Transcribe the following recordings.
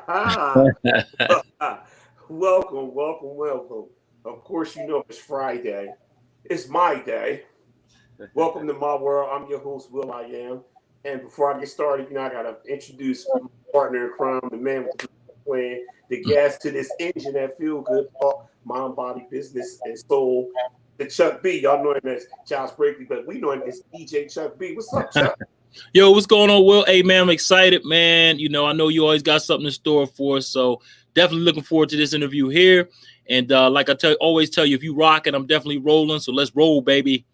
Welcome, welcome, welcome. Of course, you know it's Friday. It's my day. Welcome to my world. I'm your host, Will I Am. And before I get started, I gotta introduce my partner in crime, the man with the plan, the gas to this engine that feel good, talk, mind, body, business, and soul. The Chuck B. Y'all know him as Charles Brakely, but we know him as DJ Chuck B. What's up, Chuck? Yo, what's going on, Will? Hey, man, I'm excited, man. I know you always got something in store for us, so definitely looking forward to this interview here. And like always tell you, if you rocking, I'm definitely rolling. So let's roll, baby.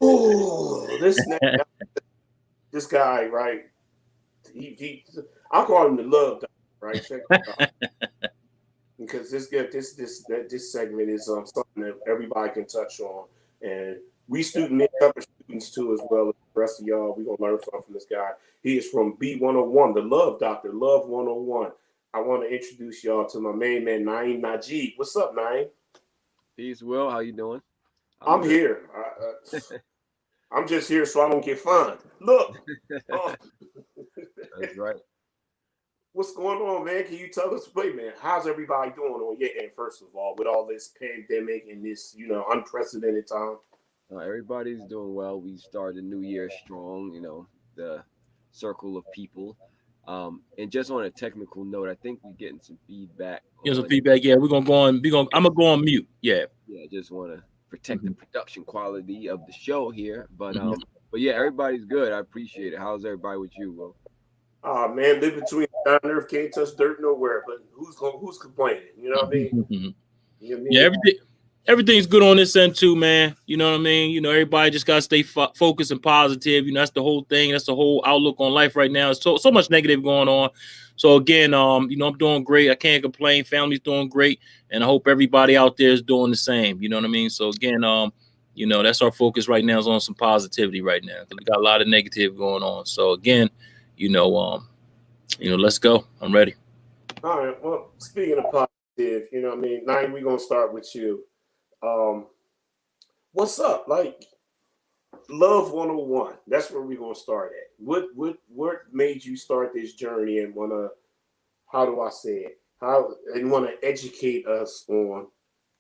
Ooh, this guy, right? He I call him the love doctor, right? Check this out. Because this segment is something that everybody can touch on, and we student other students too as well as the rest of y'all. We gonna learn something from this guy. He is from B101, the Love Doctor, Love 101. I want to introduce y'all to my main man Na'Im Najieb. What's up, Na'Im? Peace, Will. How you doing? I'm I'm good. here. I'm just here so I don't get fined. Look, uh, That's right. what's going on, man? Can you tell us, wait, man, how's everybody doing on your end, first of all, with all this pandemic and this, unprecedented time? Everybody's doing well. We started the new year strong. The circle of people. And just on a technical note, I think we're getting some feedback Give some on. feedback. Yeah, we're gonna go on. I'm gonna go on mute. Yeah. Yeah, just want to protect the production quality of the show here. But Mhm. but yeah, everybody's good. I appreciate it. How's everybody with you, Will? Man, live between down earth, can't touch dirt nowhere. But who's complaining? You know what I mean? You know what I Yeah, mean? everything's good on this end too, man. You know what I mean? Everybody just gotta stay focused and positive. That's the whole thing. That's the whole outlook on life right now. It's so much negative going on. So again, I'm doing great. I can't complain. Family's doing great, and I hope everybody out there is doing the same. You know what I mean? So again, that's our focus right now is on some positivity right now because we got a lot of negative going on. So again, you know, um, let's go. I'm ready. All right. Well, speaking of positive, you know what I mean? Now we're gonna start with you. Um, what's up? Like Love 101. That's where we're gonna start at. What made you start this journey and wanna, how do I say it? How and wanna educate us on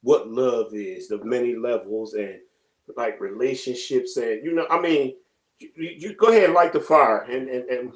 what love is, the many levels and like relationships and I mean, you go ahead and light the fire and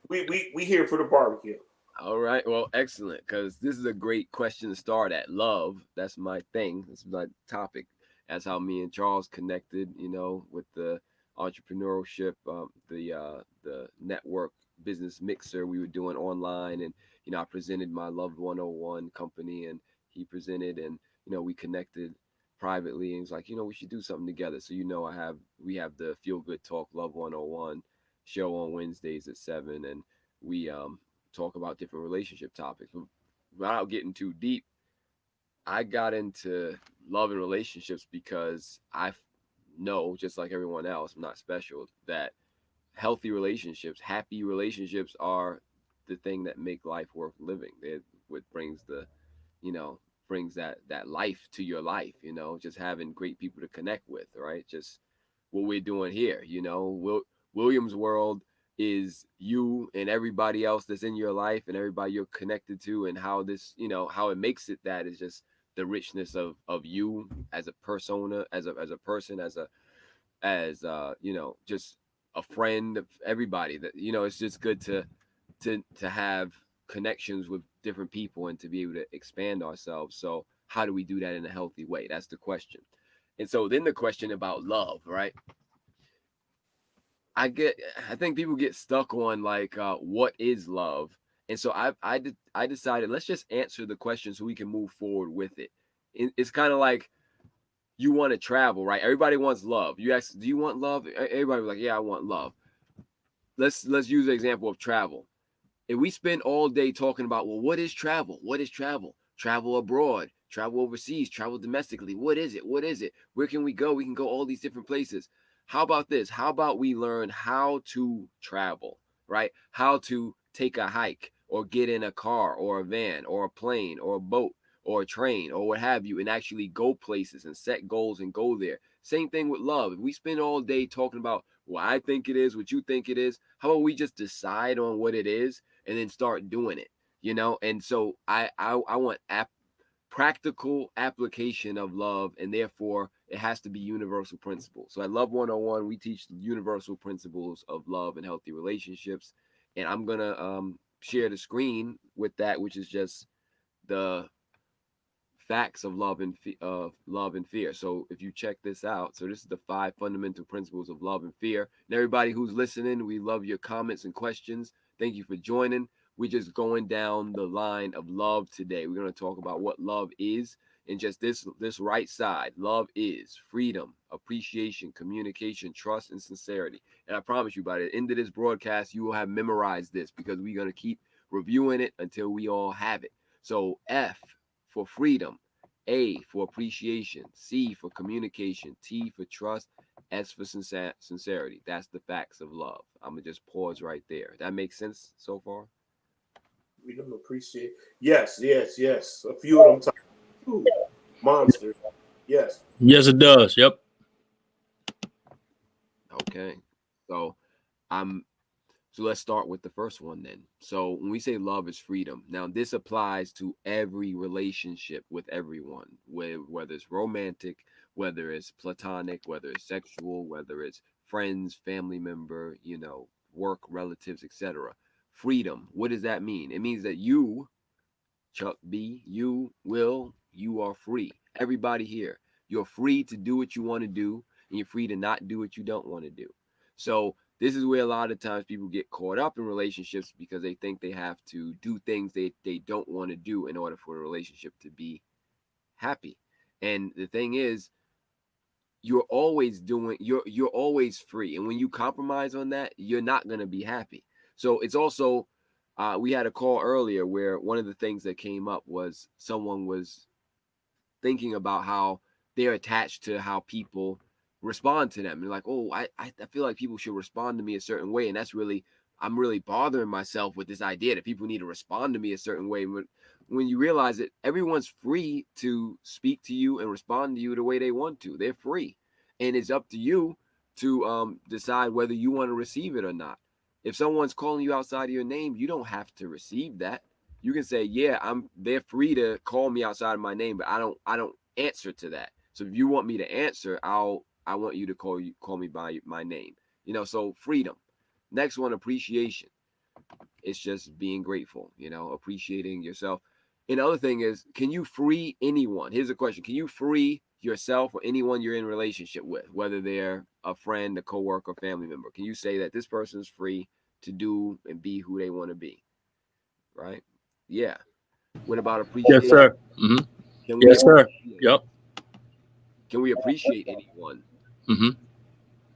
we here for the barbecue. All right. Well, excellent. Because this is a great question to start at. Love. That's my thing. That's my topic. That's how me and Charles connected. With the entrepreneurship, the network business mixer we were doing online, and I presented my Love 101 company, and he presented, and we connected privately, and he's like, we should do something together. So we have the Feel Good Talk Love 101 show on Wednesdays at 7, and we talk about different relationship topics. But without getting too deep, I got into love and relationships because I know, just like everyone else, I'm not special, that healthy relationships, happy relationships are the thing that make life worth living. It what brings you know, brings that life to your life, just having great people to connect with, right? Just what we're doing here, William's world is you and everybody else that's in your life and everybody you're connected to, and how this, how it makes it that is just the richness of you as a persona, as a person, as just a friend of everybody. That it's just good to have connections with different people and to be able to expand ourselves. So how do we do that in a healthy way? That's the question. And so then the question about love, right? I think people get stuck on like what is love? And so I decided, let's just answer the question so we can move forward with it. It's kind of like you want to travel, right? Everybody wants love. You ask, do you want love? Everybody was like, yeah, I want love. Let's use the example of travel. If we spend all day talking about, well, what is travel? What is travel? Travel abroad, travel overseas, travel domestically. What is it? What is it? Where can we go? We can go all these different places. How about this? How about we learn how to travel, right? How to take a hike or get in a car or a van or a plane or a boat or a train or what have you, and actually go places and set goals and go there. Same thing with love. If we spend all day talking about what I think it is, what you think it is, how about we just decide on what it is and then start doing it? you know. And so I want practical application of love, and therefore it has to be universal principles. So at Love 101, we teach universal principles of love and healthy relationships. And I'm gonna share the screen with that, which is just the facts of love and fear. So if you check this out, so this is the 5 fundamental principles of love and fear. And everybody who's listening, we love your comments and questions. Thank you for joining. We're just going down the line of love today. We're going to talk about what love is, and just this right side. Love is freedom, appreciation, communication, trust, and sincerity. And I promise you, by the end of this broadcast, you will have memorized this, because we're going to keep reviewing it until we all have it. So F for freedom, A for appreciation, C for communication, T for trust, S for sincerity. That's the facts of love. I'm gonna just pause right there. That makes sense so far? We don't appreciate. Yes, yes, yes. A few of them monsters. Yes. Yes, it does. Yep. Okay. So I'm So let's start with the first one then. So when we say love is freedom, now this applies to every relationship with everyone, whether it's romantic, whether it's platonic, whether it's sexual, whether it's friends, family member, work, relatives, etc. Freedom. What does that mean? It means that you, Chuck B, you are free. Everybody here, you're free to do what you want to do, and you're free to not do what you don't want to do. So this is where a lot of times people get caught up in relationships, because they think they have to do things they don't want to do in order for a relationship to be happy. And the thing is, you're always free. And when you compromise on that, you're not going to be happy. So it's also, we had a call earlier where one of the things that came up was someone was thinking about how they're attached to how people respond to them. And like, oh, I feel like people should respond to me a certain way. And I'm really bothering myself with this idea that people need to respond to me a certain way. But when you realize that everyone's free to speak to you and respond to you the way they want to, they're free. And it's up to you to decide whether you want to receive it or not. If someone's calling you outside of your name, you don't have to receive that. You can say, yeah, they're free to call me outside of my name, but I don't answer to that. So if you want me to answer, I want you to call me by my name. So freedom. Next one, appreciation. It's just being grateful, appreciating yourself. Another thing is, can you free anyone? Here's a question. Can you free yourself or anyone you're in relationship with, whether they're a friend, a coworker, family member? Can you say that this person's free to do and be who they want to be? Right? Yeah. What about appreciation? Yes, sir. Mm-hmm. Yes, sir. Yep. Can we appreciate anyone? Mm-hmm.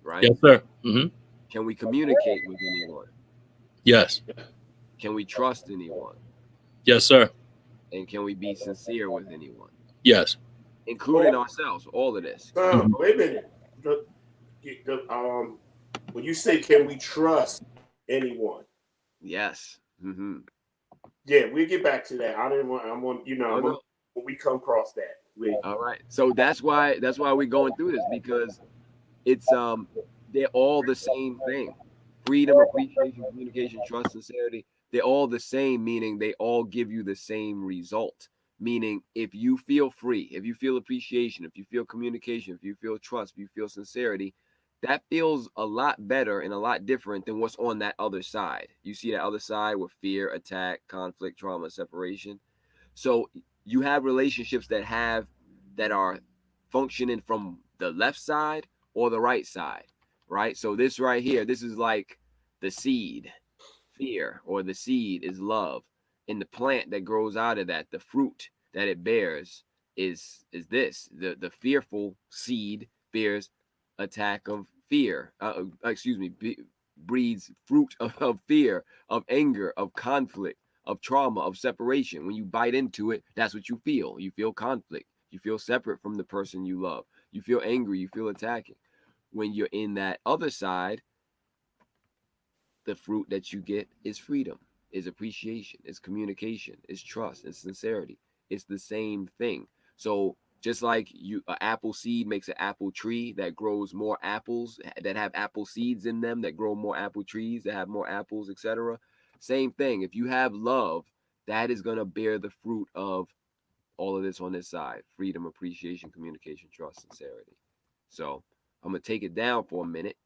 Right? Yes, sir. Mm-hmm. Can we communicate with anyone? Yes. Can we trust anyone? Yes, sir. And can we be sincere with anyone? Yes. Including ourselves, all of this. Wait a minute. When you say, can we trust anyone? Yes. Mm-hmm. Yeah, we'll get back to that. When we come across that. All right. So that's why we're going through this, because it's they're all the same thing. Freedom, appreciation, communication, trust, sincerity. They're all the same, meaning they all give you the same result. Meaning, if you feel free, if you feel appreciation, if you feel communication, if you feel trust, if you feel sincerity, that feels a lot better and a lot different than what's on that other side. You see that other side with fear, attack, conflict, trauma, separation. So you have relationships that are functioning from the left side or the right side, right? So this right here, this is like the seed, fear, or the seed is love. And the plant that grows out of that, the fruit that it bears is this. The fearful seed bears attack of fear. Breeds fruit of fear, of anger, of conflict, of trauma, of separation. When you bite into it, that's what you feel. You feel conflict. You feel separate from the person you love. You feel angry. You feel attacking. When you're in that other side, the fruit that you get is freedom, is appreciation, is communication, is trust, is sincerity. It's the same thing. So just like an apple seed makes an apple tree that grows more apples that have apple seeds in them, that grow more apple trees that have more apples, etc. Same thing. If you have love, that is going to bear the fruit of all of this on this side: freedom, appreciation, communication, trust, sincerity. So I'm going to take it down for a minute,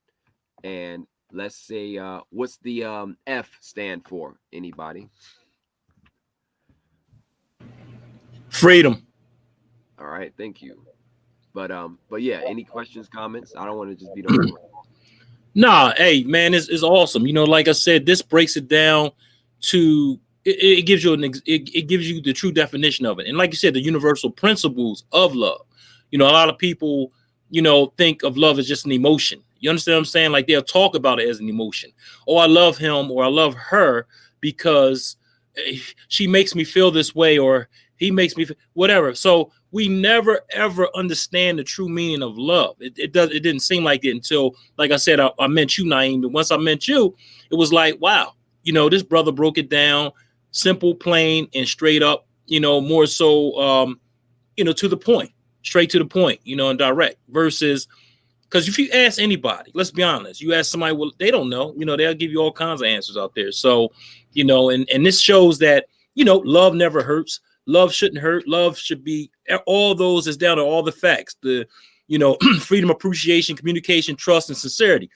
and let's say, what's the F stand for? Anybody? Freedom. All right, thank you. But yeah, any questions, comments? I don't want to just be the only one. Nah, hey man, it's awesome. You know, like I said, this breaks it down to it gives you it gives you the true definition of it, and like you said, the universal principles of love. You know, a lot of people, you know, think of love as just an emotion. You understand what I'm saying? Like they'll talk about it as an emotion. Oh, I love him or I love her because she makes me feel this way, or he makes me whatever. So we never ever understand the true meaning of love. It didn't seem like it until, like I said, I met you, Na'Im. And once I met you, it was like, wow, you know, this brother broke it down, simple, plain, and straight up. You know, more so, you know, to the point, straight to the point. You know, and direct versus. Because if you ask anybody, let's be honest, you ask somebody, well, they don't know. You know, they'll give you all kinds of answers out there. So, you know, and this shows that, you know, love never hurts. Love shouldn't hurt. Love should be all those is down to all the facts. The, you know, freedom, appreciation, communication, trust, and sincerity.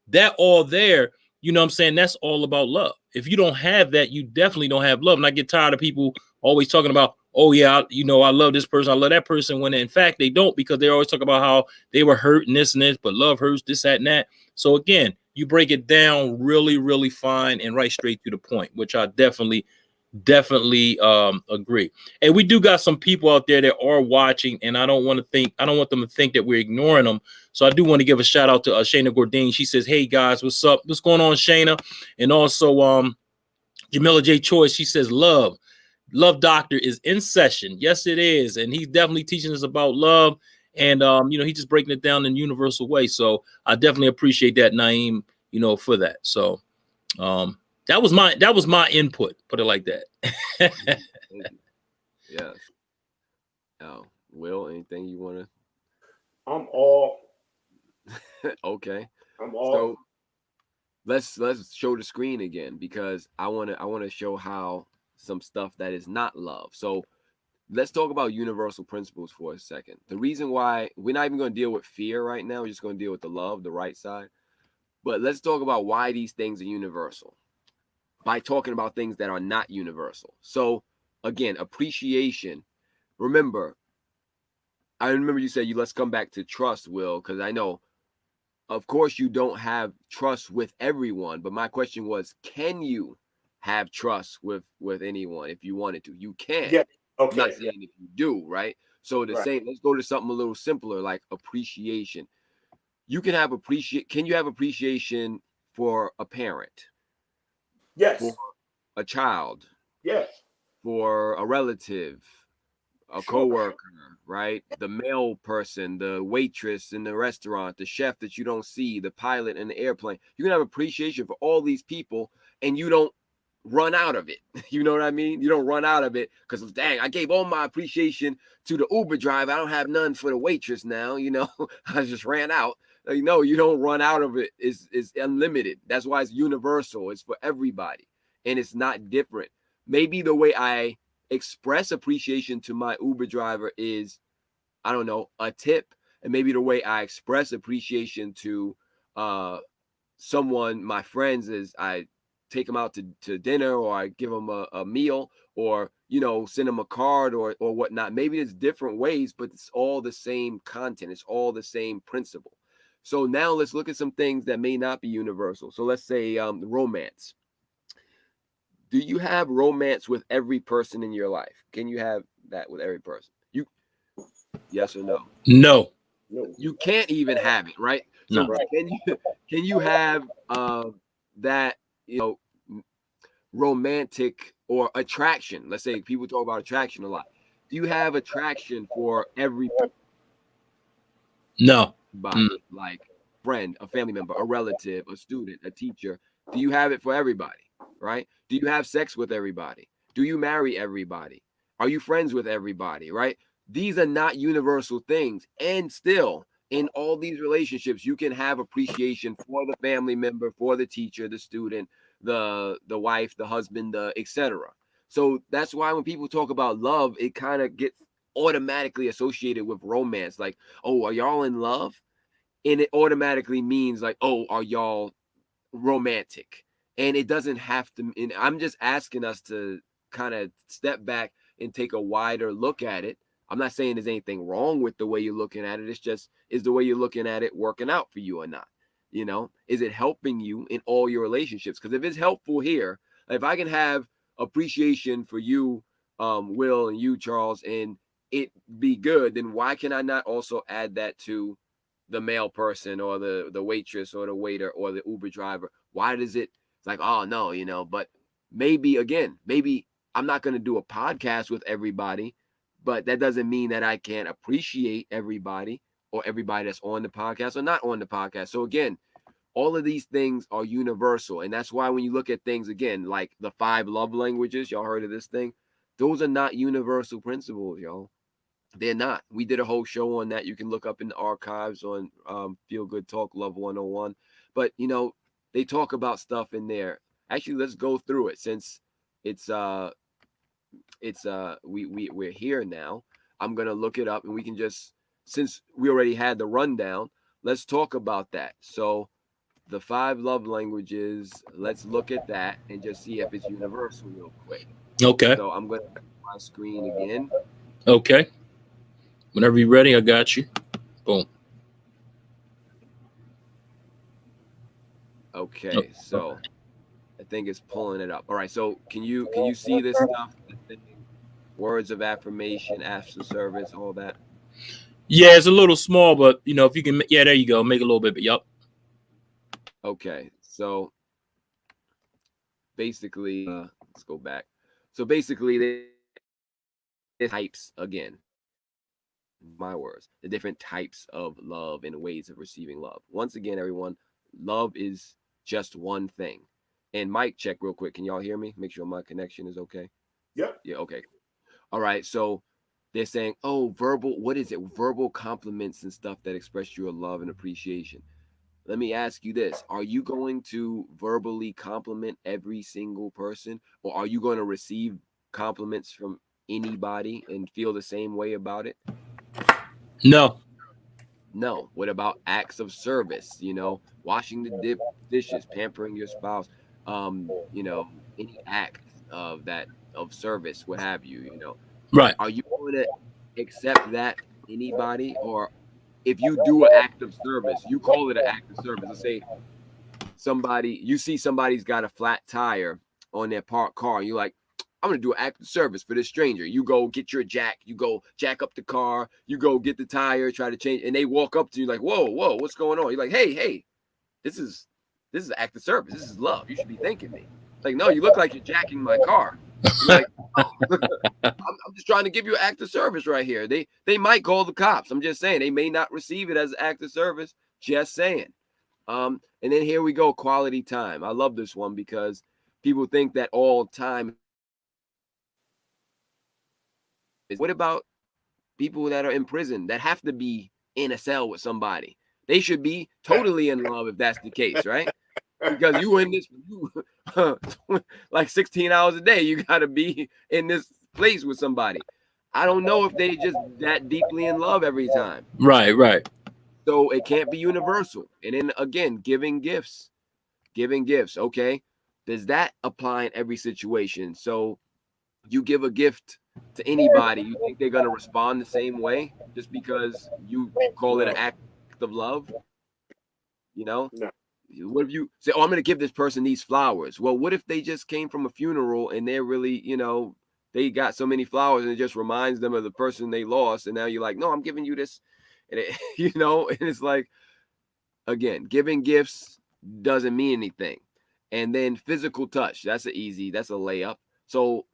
That all there, you know what I'm saying? That's all about love. If you don't have that, you definitely don't have love. And I get tired of people always talking about, oh, yeah, you know, I love this person, I love that person, when in fact they don't, because they always talk about how they were hurt and this, but love hurts, this, that, and that. So again, you break it down really, really fine and right straight to the point, which I definitely agree. And we do got some people out there that are watching, and I don't want them to think that we're ignoring them. So I do want to give a shout out to Shayna Gordine. She says, hey guys, what's up? What's going on, Shayna? And also Jamila J. Choice, she says, Love Doctor is in session. Yes, it is. And he's definitely teaching us about love. And you know, he's just breaking it down in a universal way. So I definitely appreciate that, Na'Im, you know, for that. So that was my input, put it like that. Thank you. Yes. Oh, Will, anything you want I'm all. to? Okay. I'm all. So let's show the screen again, because I want to show how some stuff that is not love. So let's talk about universal principles for a second. The reason why we're not even going to deal with fear right now, we're just going to deal with the love, the right side. But let's talk about why these things are universal by talking about things that are not universal. So again, appreciation. Remember, I remember you said let's come back to trust, Will, because I know, of course, you don't have trust with everyone. But my question was, can you have trust with anyone if you wanted to? You can. Yeah. Okay. I'm not saying if you do, right? So the same, let's go to something a little simpler, like appreciation. You can have can you have appreciation for a parent? Yes. For a child? Yes. For a relative, a coworker, right? The male person, the waitress in the restaurant, the chef that you don't see, the pilot in the airplane. You can have appreciation for all these people, and you don't run out of it. You know what I mean? You don't run out of it because, dang, I gave all my appreciation to the Uber driver. I don't have none for the waitress now. You know, I just ran out. No, you don't run out of it. It's unlimited. That's why it's universal. It's for everybody, and it's not different. Maybe the way I express appreciation to my Uber driver is, I don't know, a tip. And maybe the way I express appreciation to someone, my friends, is I take them out to dinner, or I give them a meal, or, you know, send them a card or whatnot. Maybe it's different ways, but it's all the same content. It's all the same principle. So now let's look at some things that may not be universal. So let's say romance. Do you have romance with every person in your life? Can you have that with every person? Yes or no? No. You can't even have it, right? So No. can you have that, you know, romantic or attraction? Let's say people talk about attraction a lot. Do you have attraction for every No. body, like friend, a family member, a relative, a student, a teacher? Do you have it for everybody, right? Do you have sex with everybody? Do you marry everybody? Are you friends with everybody, right? These are not universal things. And still, in all these relationships, you can have appreciation for the family member, for the teacher, the student, the wife, the husband, the etc. So that's why when people talk about love, it kind of gets automatically associated with romance. Like, oh, are y'all in love? And it automatically means like, oh, are y'all romantic? And it doesn't have to. And I'm just asking us to kind of step back and take a wider look at it. I'm not saying there's anything wrong with the way you're looking at it. It's just, is the way you're looking at it working out for you or not? Is it helping you in all your relationships? Because if it's helpful here, if I can have appreciation for you, Will, and you, Charles, and it be good, then why can I not also add that to the male person or the waitress or the waiter or the Uber driver? Why does it's like, oh no, but maybe I'm not going to do a podcast with everybody, but that doesn't mean that I can't appreciate everybody or everybody that's on the podcast or not on the podcast. So again, all of these things are universal. And that's why when you look at things again, like the 5 love languages, y'all heard of this thing? Those are not universal principles, y'all. They're not. We did a whole show on that. You can look up in the archives on Feel Good Talk Love 101. But they talk about stuff in there. Actually, let's go through it since we're here now. I'm gonna look it up and we can just, since we already had the rundown, let's talk about that. So the 5 love languages, let's look at that and just see if it's universal real quick. Okay. So I'm gonna put my screen again. Okay. Whenever you're ready, I got you. Boom. Okay, so I think it's pulling it up. All right, so can you see this stuff? Words of affirmation, acts of service, all that. Yeah, it's a little small, but if you can, yeah, there you go. Make it a little bit, but yep. Okay, so basically, let's go back. So basically, there's types again. My words, the different types of love and ways of receiving love. Once again, everyone, love is just one thing. And mic check real quick. Can y'all hear me? Make sure my connection is okay. Yep. Yeah. Okay. All right. So they're saying, oh, what is it? Verbal compliments and stuff that express your love and appreciation. Let me ask you this. Are you going to verbally compliment every single person, or are you going to receive compliments from anybody and feel the same way about it? No. No. What about acts of service? Washing the dishes, pampering your spouse, any act of service, what have you, Right. Are you going to accept that anybody? Or if you do an act of service, you call it an act of service. Let's say you see somebody's got a flat tire on their parked car, and you're like, I'm gonna do an act of service for this stranger. You go get your jack, you go jack up the car, you go get the tire, try to change, and they walk up to you like, whoa, what's going on? You're like, hey, this is an act of service. This is love. You should be thanking me. It's like, no, you look like you're jacking my car. You're like, oh, I'm just trying to give you an act of service right here. They might call the cops. I'm just saying they may not receive it as an act of service. Just saying. And then here we go, quality time. I love this one because people think that all time. What about people that are in prison that have to be in a cell with somebody? They should be totally in love if that's the case, right? Because you in this like 16 hours a day, you got to be in this place with somebody. I don't know if they just that deeply in love every time. Right. So it can't be universal. And then again, giving gifts. Okay. Does that apply in every situation? So you give a gift to anybody, you think they're going to respond the same way just because you call it an act of love? No. What if you say, oh, I'm going to give this person these flowers? Well, what if they just came from a funeral and they're really, they got so many flowers and it just reminds them of the person they lost. And now you're like, no, I'm giving you this. And and it's like, again, giving gifts doesn't mean anything. And then physical touch, that's a layup. So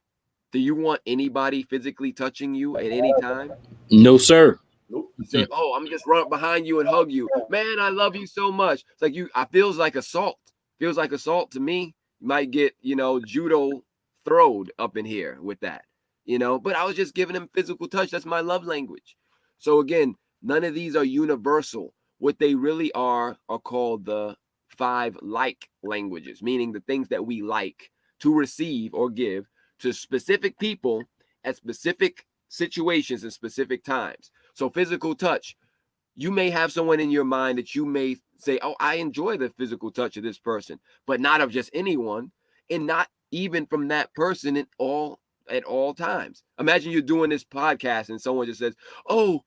do you want anybody physically touching you at any time? No, sir. Nope. You say, oh, I'm just run behind you and hug you. Man, I love you so much. It's like I feels like assault. Feels like assault to me. You might get, judo throwed up in here with that, but I was just giving him physical touch. That's my love language. So again, none of these are universal. What they really are called the 5 like languages, meaning the things that we like to receive or give to specific people at specific situations and specific times. So physical touch, you may have someone in your mind that you may say, oh, I enjoy the physical touch of this person, but not of just anyone, and not even from that person at all times. Imagine you're doing this podcast and someone just says, oh,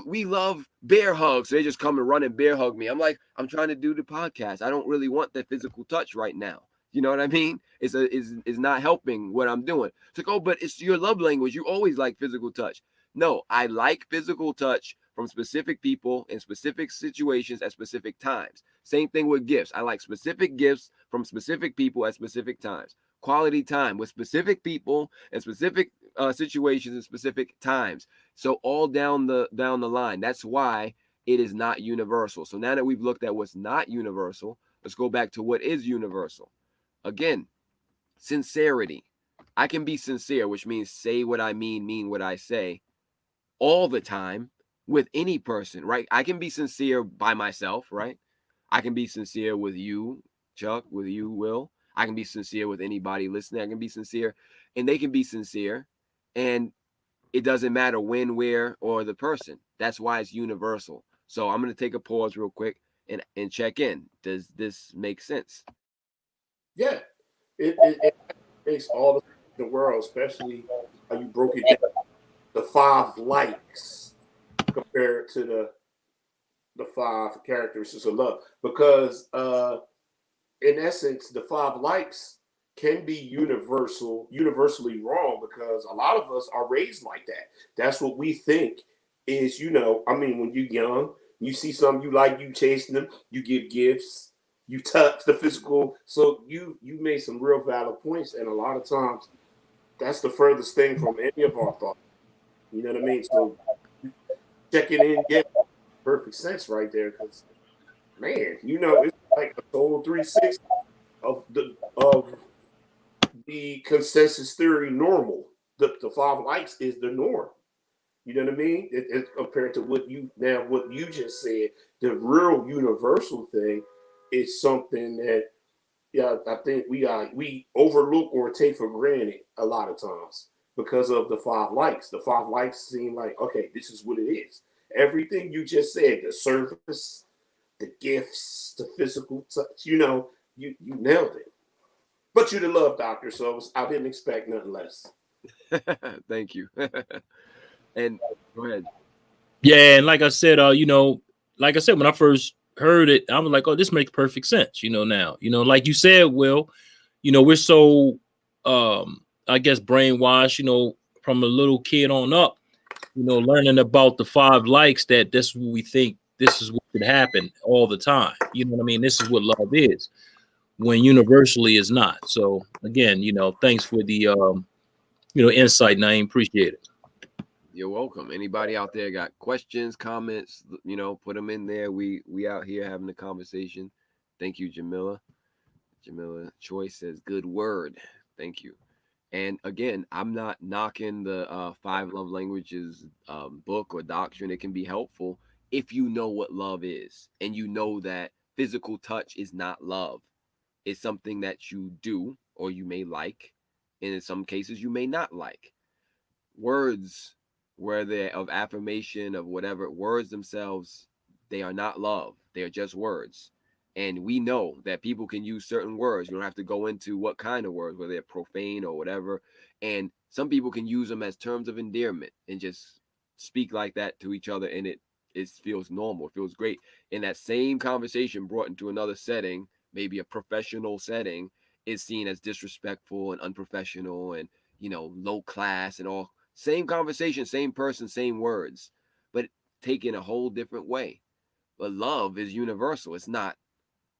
we love bear hugs. So they just come and run and bear hug me. I'm like, I'm trying to do the podcast. I don't really want that physical touch right now. You know what I mean? It's not helping what I'm doing. It's like, oh, but it's your love language. You always like physical touch. No, I like physical touch from specific people in specific situations at specific times. Same thing with gifts. I like specific gifts from specific people at specific times. Quality time with specific people and specific situations and specific times. So all down the line. That's why it is not universal. So now that we've looked at what's not universal, let's go back to what is universal. Again, sincerity. I can be sincere, which means say what I mean what I say all the time with any person, right? I can be sincere by myself, right? I can be sincere with you, Chuck, with you, Will. I can be sincere with anybody listening. I can be sincere and they can be sincere. And it doesn't matter when, where, or the person. That's why it's universal. So I'm going to take a pause real quick and check in. Does this make sense? Yeah, it makes all the world, especially how you broke it down. The 5 likes compared to the 5 characteristics of love, because in essence, the 5 likes can be universally wrong, because a lot of us are raised like that. That's what we think is, I mean, when you're young, you see something you like, you chasing them, you give gifts, you touch the physical. So you made some real valid points, and a lot of times that's the furthest thing from any of our thoughts. You know what I mean? So checking in, yeah, perfect sense right there, because man, it's like a total 360 of the consensus theory normal. The 5 likes is the norm. You know what I mean? It compared to what you just said, the real universal thing is something that, yeah, I think we overlook or take for granted a lot of times because of the 5 likes. The 5 likes seem like, okay, this is what it is. Everything you just said, the service, the gifts, the physical touch, you nailed it. But you're the love doctor, so I didn't expect nothing less. Thank you. And go ahead. Yeah, and like I said, when I first heard it, I was like, oh, this makes perfect sense, now. Like you said, Will, we're so I guess brainwashed, from a little kid on up, learning about the 5 likes, that this is what we think, this is what could happen all the time. You know what I mean? This is what love is, when universally is not. So again, thanks for the insight, Na'Im. Appreciate it. You're welcome. Anybody out there got questions, comments, put them in there. We out here having a conversation. Thank you, Jamila. Jamila Choi says, good word. Thank you. And again, I'm not knocking the 5 love languages book or doctrine. It can be helpful if you know what love is, and you know that physical touch is not love. It's something that you do or you may like, and in some cases you may not like. Words, where they're of affirmation, of whatever, words themselves, they are not love. They are just words. And we know that people can use certain words. You don't have to go into what kind of words, whether they're profane or whatever. And some people can use them as terms of endearment and just speak like that to each other. And it feels normal. It feels great. In that same conversation brought into another setting, maybe a professional setting, is seen as disrespectful and unprofessional and, low class and all. Same conversation, same person, same words, but taken a whole different way. But love is universal. It's not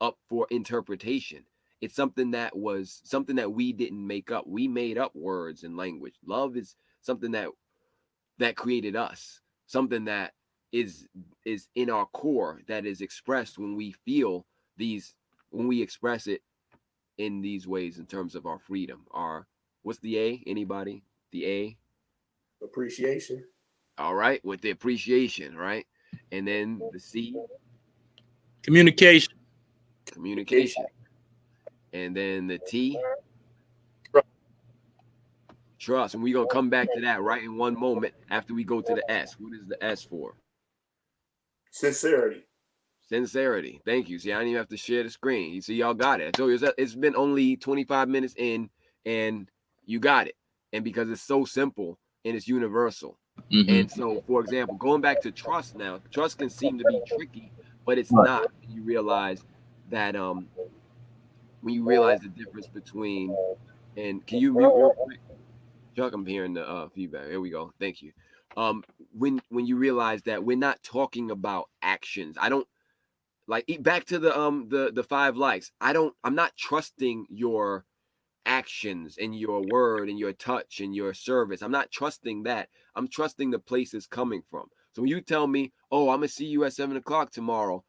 up for interpretation. It's something that we didn't make up. We made up words and language. Love is something that created us. Something that is in our core, that is expressed when we feel when we express it in these ways, in terms of our freedom. What's the A? Anybody? The A? Appreciation. All right, with the appreciation, right? And then the C? Communication. Communication. And then the T? Trust. And we're going to come back to that right in one moment after we go to the S. What is the S for? Sincerity. Sincerity. Thank you. See, I didn't even have to share the screen. You see, y'all got it. I told you it's been only 25 minutes in, and you got it. And because it's so simple and it's universal. Mm-hmm. And so, for example, going back to trust now, trust can seem to be tricky, but it's not when you realize that when you realize the difference between, and can you mute real quick? Chuck, I'm hearing the feedback. Here we go. Thank you. When you realize that we're not talking about actions. I don't like back to the 5 likes. I'm not trusting your actions and your word and your touch and your service. I'm not trusting that. I'm trusting the place it's coming from. So when you tell me, oh, I'm gonna see you at 7:00 tomorrow,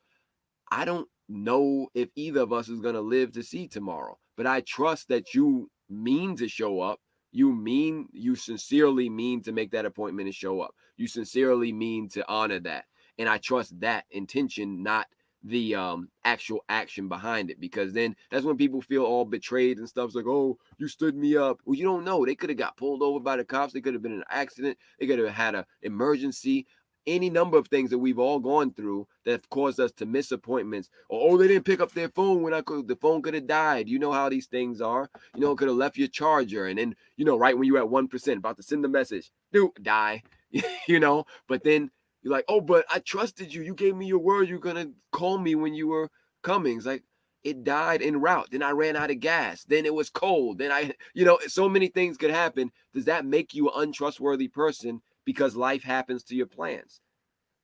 I don't know if either of us is gonna live to see tomorrow, but I trust that you mean to show up. You sincerely mean to make that appointment and show up. You sincerely mean to honor that. And I trust that intention, not the actual action behind it, because then that's when people feel all betrayed and stuff. It's like, oh, you stood me up. Well, you don't know. They could have got pulled over by the cops. They could have been in an accident. They could have had an emergency. Any number of things that we've all gone through that have caused us to miss appointments. Or, oh, they didn't pick up their phone when the phone could have died. You know how these things are. You know, it could have left your charger. And then, you know, right when you're at 1%, about to send the message, dude, die. You know, but then you're like, oh, but I trusted you. You gave me your word. You're going to call me when you were coming. It's like, it died en route. Then I ran out of gas. Then it was cold. Then so many things could happen. Does that make you an untrustworthy person? Because life happens to your plans.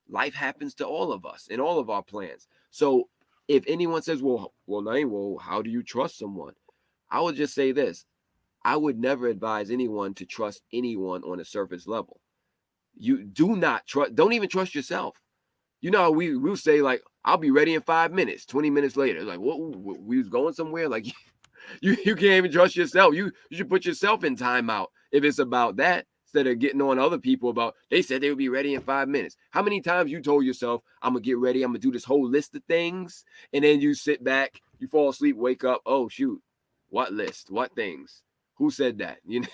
Life happens to all of us and all of our plans. So if anyone says, well, Na'Im, well, how do you trust someone? I would just say this. I would never advise anyone to trust anyone on a surface level. You do not trust. Don't even trust yourself. You know, we'll say like, I'll be ready in 5 minutes, 20 minutes later. Like, what we was going somewhere? Like, you can't even trust yourself. You should put yourself in timeout if it's about that, instead of getting on other people about, they said they would be ready in 5 minutes. How many times you told yourself, I'm going to get ready, I'm going to do this whole list of things, and then you sit back, you fall asleep, wake up, oh, shoot, what list, what things? Who said that? You know,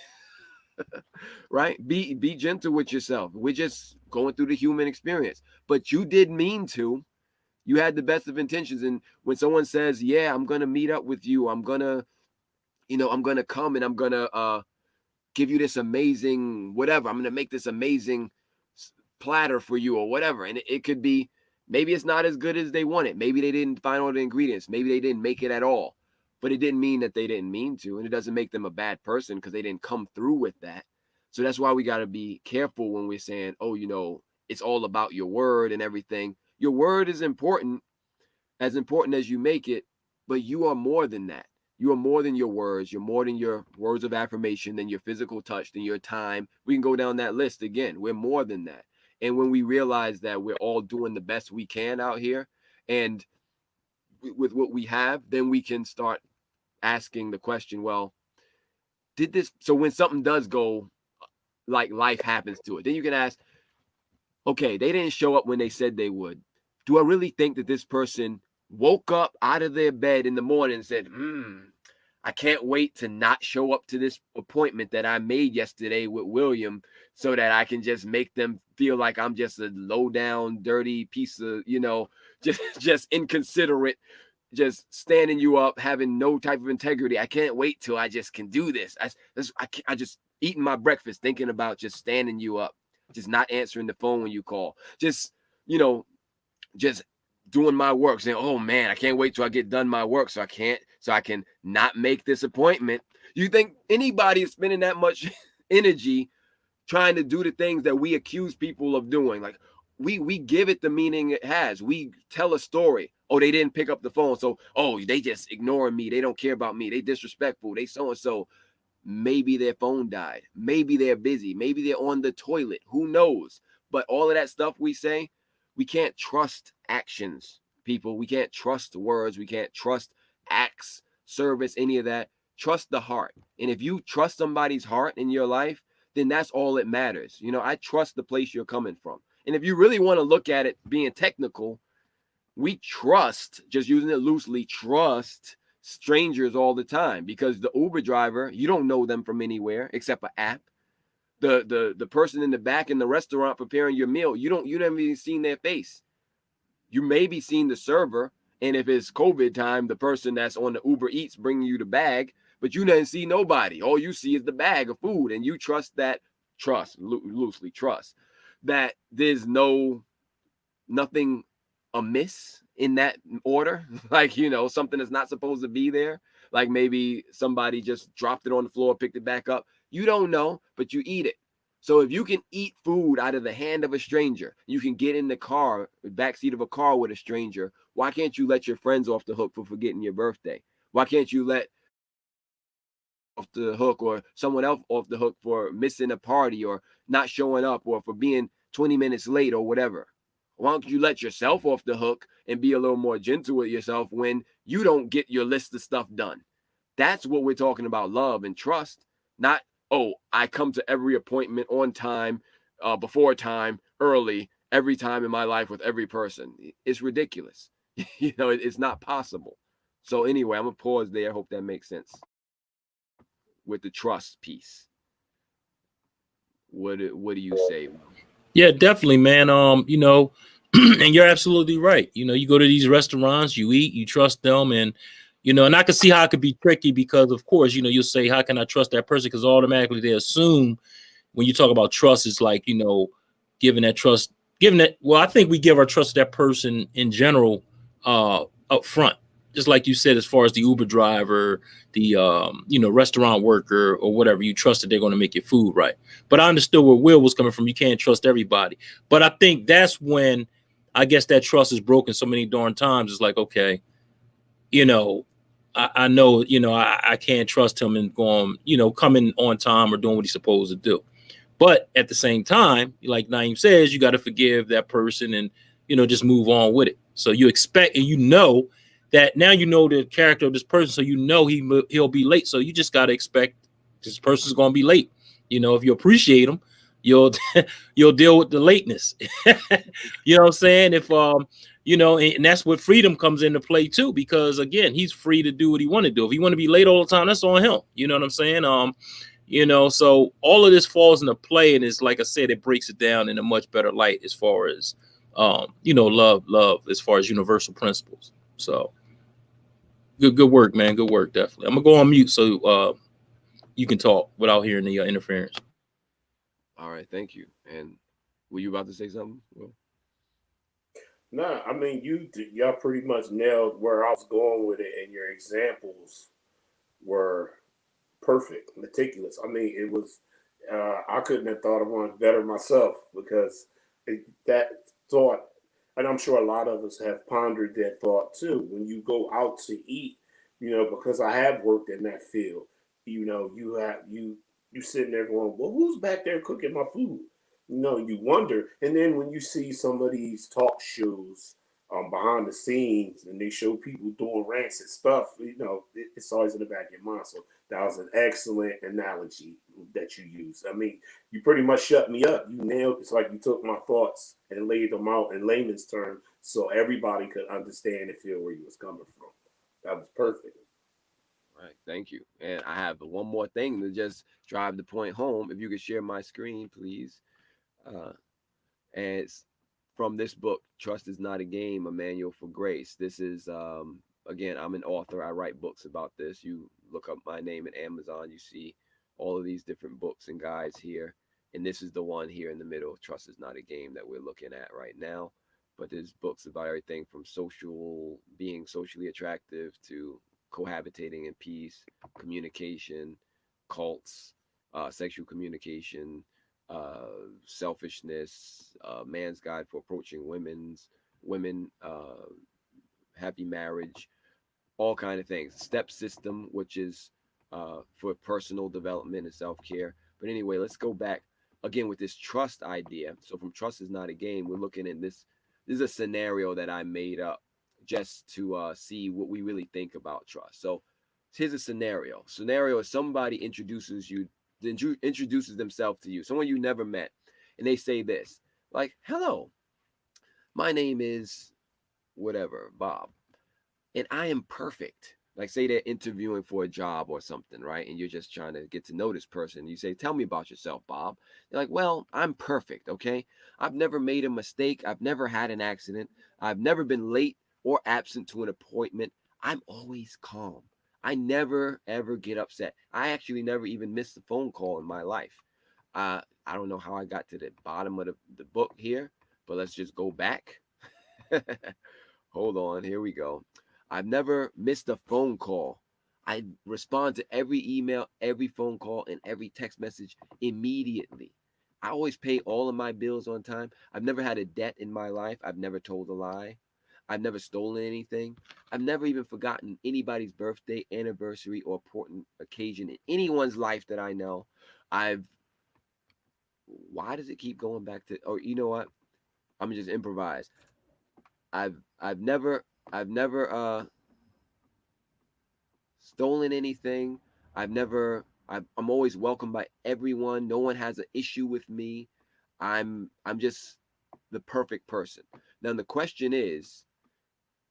right? Be gentle with yourself. We're just going through the human experience. But you did mean to. You had the best of intentions. And when someone says, yeah, I'm going to meet up with you, I'm going to come and I'm going to give you this amazing whatever. I'm going to make this amazing platter for you or whatever. And it could be, maybe it's not as good as they wanted. Maybe they didn't find all the ingredients. Maybe they didn't make it at all. But it didn't mean that they didn't mean to. And it doesn't make them a bad person because they didn't come through with that. So that's why we got to be careful when we're saying, oh, it's all about your word and everything. Your word is important as you make it, but you are more than that. You are more than your words. You're more than your words of affirmation, than your physical touch, than your time. We can go down that list again. We're more than that. And when we realize that we're all doing the best we can out here and with what we have, then we can start asking the question, well, so when something does go like life happens to it, then you can ask, okay, they didn't show up when they said they would. Do I really think that this person woke up out of their bed in the morning and said, I can't wait to not show up to this appointment that I made yesterday with William so that I can just make them feel like I'm just a low down, dirty piece of, just inconsiderate, just standing you up, having no type of integrity. I can't wait till I just can do this. I just eating my breakfast, thinking about just standing you up, just not answering the phone when you call, just doing my work, saying, oh man, I can't wait till I get done my work so I can not make this appointment. You think anybody is spending that much energy trying to do the things that we accuse people of doing? Like we give it the meaning it has. We tell a story. Oh, they didn't pick up the phone. So, oh, they just ignoring me. They don't care about me. They disrespectful. They so-and-so. Maybe their phone died. Maybe they're busy. Maybe they're on the toilet. Who knows? But all of that stuff we say, we can't trust actions, people. We can't trust words. We can't trust acts, service, any of that. Trust the heart. And if you trust somebody's heart in your life, then that's all that matters. I trust the place you're coming from. And if you really want to look at it being technical, we trust, just using it loosely, trust strangers all the time, because the Uber driver, you don't know them from anywhere except an app. The person in the back in the restaurant preparing your meal, you never even seen their face. You maybe seen the server, and if it's COVID time, the person that's on the Uber Eats bringing you the bag, but you didn't see nobody. All you see is the bag of food, and you loosely trust that there's nothing amiss in that order. Like, something that's not supposed to be there. Like maybe somebody just dropped it on the floor, picked it back up. You don't know, but you eat it. So if you can eat food out of the hand of a stranger, you can get in the backseat of a car with a stranger. Why can't you let your friends off the hook for forgetting your birthday? Why can't you let off the hook, or someone else off the hook for missing a party or not showing up, or for being 20 minutes late or whatever? Why don't you let yourself off the hook and be a little more gentle with yourself when you don't get your list of stuff done? That's what we're talking about, love and trust. Not, oh, I come to every appointment on time, before time, early, every time in my life with every person. It's ridiculous. It's not possible. So anyway, I'm going to pause there. I hope that makes sense with the trust piece. What do you say? Yeah, definitely, man. And you're absolutely right. You go to these restaurants, you eat, you trust them, and and I can see how it could be tricky, because of course, you'll say, how can I trust that person? Because automatically they assume, when you talk about trust, it's like, giving that trust, well, I think we give our trust to that person in general, up front. Just like you said, as far as the Uber driver, the restaurant worker or whatever, you trust that they're going to make your food right. But I understood where Will was coming from. You can't trust everybody. But I think that's when I guess that trust is broken so many darn times. It's like, okay, I know, I can't trust him and going, coming on time or doing what he's supposed to do. But at the same time, like Na'Im says, you got to forgive that person and, just move on with it. So you expect, and that now the character of this person, so he'll be late. So you just got to expect this person's going to be late. If you appreciate him, you'll you'll deal with the lateness. You know what I'm saying? If and that's what freedom comes into play too, because again, he's free to do what he want to do. If he want to be late all the time, that's on him. You know what I'm saying? So all of this falls into play, and it's like I said, it breaks it down in a much better light as far as love as far as universal principles. So good work, man. Good work, definitely. I'm gonna go on mute so you can talk without hearing the interference. All right, thank you. And were you about to say something? Well, Nah, I mean, y'all pretty much nailed where I was going with it, and your examples were perfect, meticulous. I mean, it was. I couldn't have thought of one better myself, because that thought, and I'm sure a lot of us have pondered that thought too. When you go out to eat, because I have worked in that field, you sitting there going, well, who's back there cooking my food? You wonder. And then when you see some of these talk shows, behind the scenes, and they show people doing rancid stuff, it's always in the back of your mind. So that was an excellent analogy that you used. I mean, you pretty much shut me up. You nailed. It's like you took my thoughts and laid them out in layman's terms, so everybody could understand and feel where you was coming from. That was perfect. all right, thank you. And I have one more thing to just drive the point home. If you could share my screen, please. Uh, and it's from this book, Trust is Not a Game, A Manual for Grace. This is, again, I'm an author. I write books about this. You look up my name at Amazon, you see all of these different books and guides here. And this is the one here in the middle, Trust is Not a Game, that we're looking at right now. But there's books about everything from being socially attractive, to cohabitating in peace, communication, cults, sexual communication, selfishness, man's guide for approaching women, happy marriage, all kind of things. Step system, which is for personal development and self-care. But anyway, let's go back again with this trust idea. So from Trust is Not a Game, we're looking at this. This is a scenario that I made up just to see what we really think about trust. So here's a scenario. Scenario is somebody introduces themselves to you, someone you never met, and they say this, like, hello, my name is whatever, Bob, and I am perfect. Like say they're interviewing for a job or something, right? And you're just trying to get to know this person. You say, "Tell me about yourself, Bob." They're like, "Well, I'm perfect, okay? I've never made a mistake. I've never had an accident. I've never been late or absent to an appointment. I'm always calm. I never ever get upset. I actually never even missed a phone call in my life." I don't know how I got to the bottom of the book here, but let's just go back. Hold on, here we go. I've never missed a phone call. I respond to every email, every phone call, and every text message immediately. I always pay all of my bills on time. I've never had a debt in my life. I've never told a lie. I've never stolen anything. I've never even forgotten anybody's birthday, anniversary, or important occasion in anyone's life that I know. I've Why does it keep going back to, or you know what? I'm gonna just improvise. I've never I've never stolen anything. I'm always welcomed by everyone. No one has an issue with me. I'm just the perfect person. Now the question is,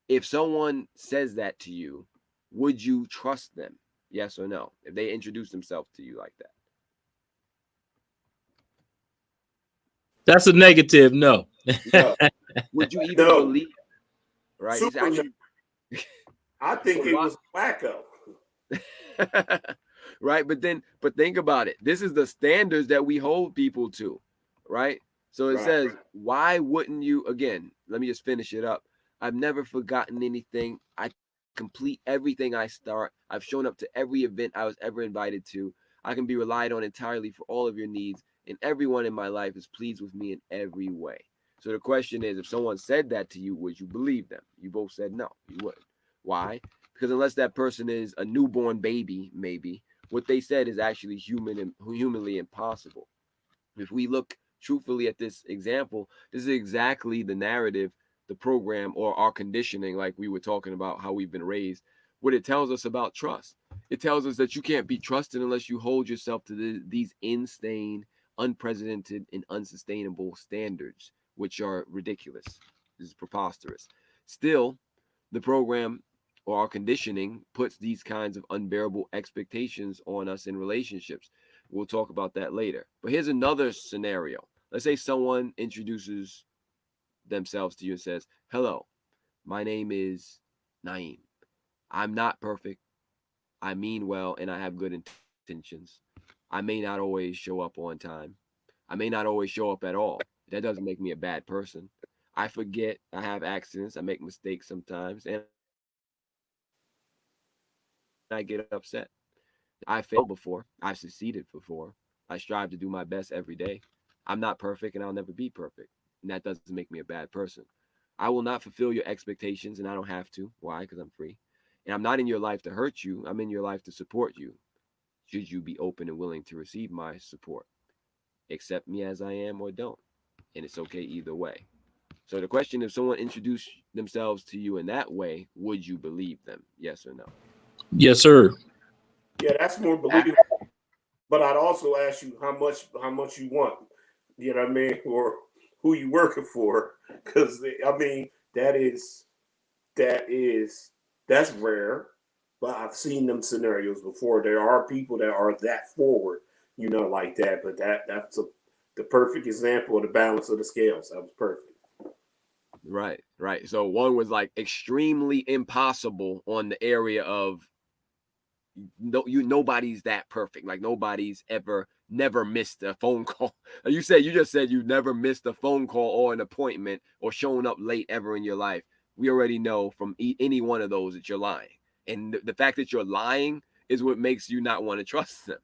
if someone says that to you, would you trust them? Yes or no? If they introduce themselves to you like that. That's a negative. No. No, Would you even no, believe? Right? These super no. actually I think so it why was wacko. right? But think about it. This is the standards that we hold people to, right? So it Right. says, why wouldn't you? Again, let me just finish it up. I've never forgotten anything. I complete everything I start. I've shown up to every event I was ever invited to. I can be relied on entirely for all of your needs, and everyone in my life is pleased with me in every way. So the question is, if someone said that to you, would you believe them? You both said no, you wouldn't. Why? Because unless that person is a newborn baby, maybe what they said is actually humanly impossible. If we look truthfully at this example, this is exactly the narrative, the program, or our conditioning, like we were talking about how we've been raised. What it tells us about trust, it tells us that you can't be trusted unless you hold yourself to these insane, unprecedented, and unsustainable standards, which are ridiculous. This is preposterous. Still, the program or our conditioning puts these kinds of unbearable expectations on us in relationships. We'll talk about that later. But here's another scenario. Let's say someone introduces themselves to you and says, "Hello, my name is Na'im. I'm not perfect. I mean well and I have good intentions. I may not always show up on time. I may not always show up at all. That doesn't make me a bad person. I forget. I have accidents. I make mistakes sometimes. And I get upset. I failed before. I've succeeded before. I strive to do my best every day. I'm not perfect and I'll never be perfect. And that doesn't make me a bad person. I will not fulfill your expectations and I don't have to. Why? Because I'm free. And I'm not in your life to hurt you. I'm in your life to support you. Should you be open and willing to receive my support? Accept me as I am or don't. And it's okay either way. So the question, if someone introduced themselves to you in that way, would you believe them? Yes or no? Yes, sir. Yeah, that's more Ah, believable. But I'd also ask you how much you want. You know what I mean, or who you working for? Because I mean that is that's rare. But I've seen them scenarios before. There are people that are that forward, like that. But the perfect example of the balance of the scales. That was perfect. right, right. So one was like extremely impossible on the area of no, nobody's that perfect. Like nobody's ever never missed a phone call. You just said you never missed a phone call or an appointment or shown up late ever in your life. We already know from any one of those that you're lying, and the fact that you're lying is what makes you not want to trust them.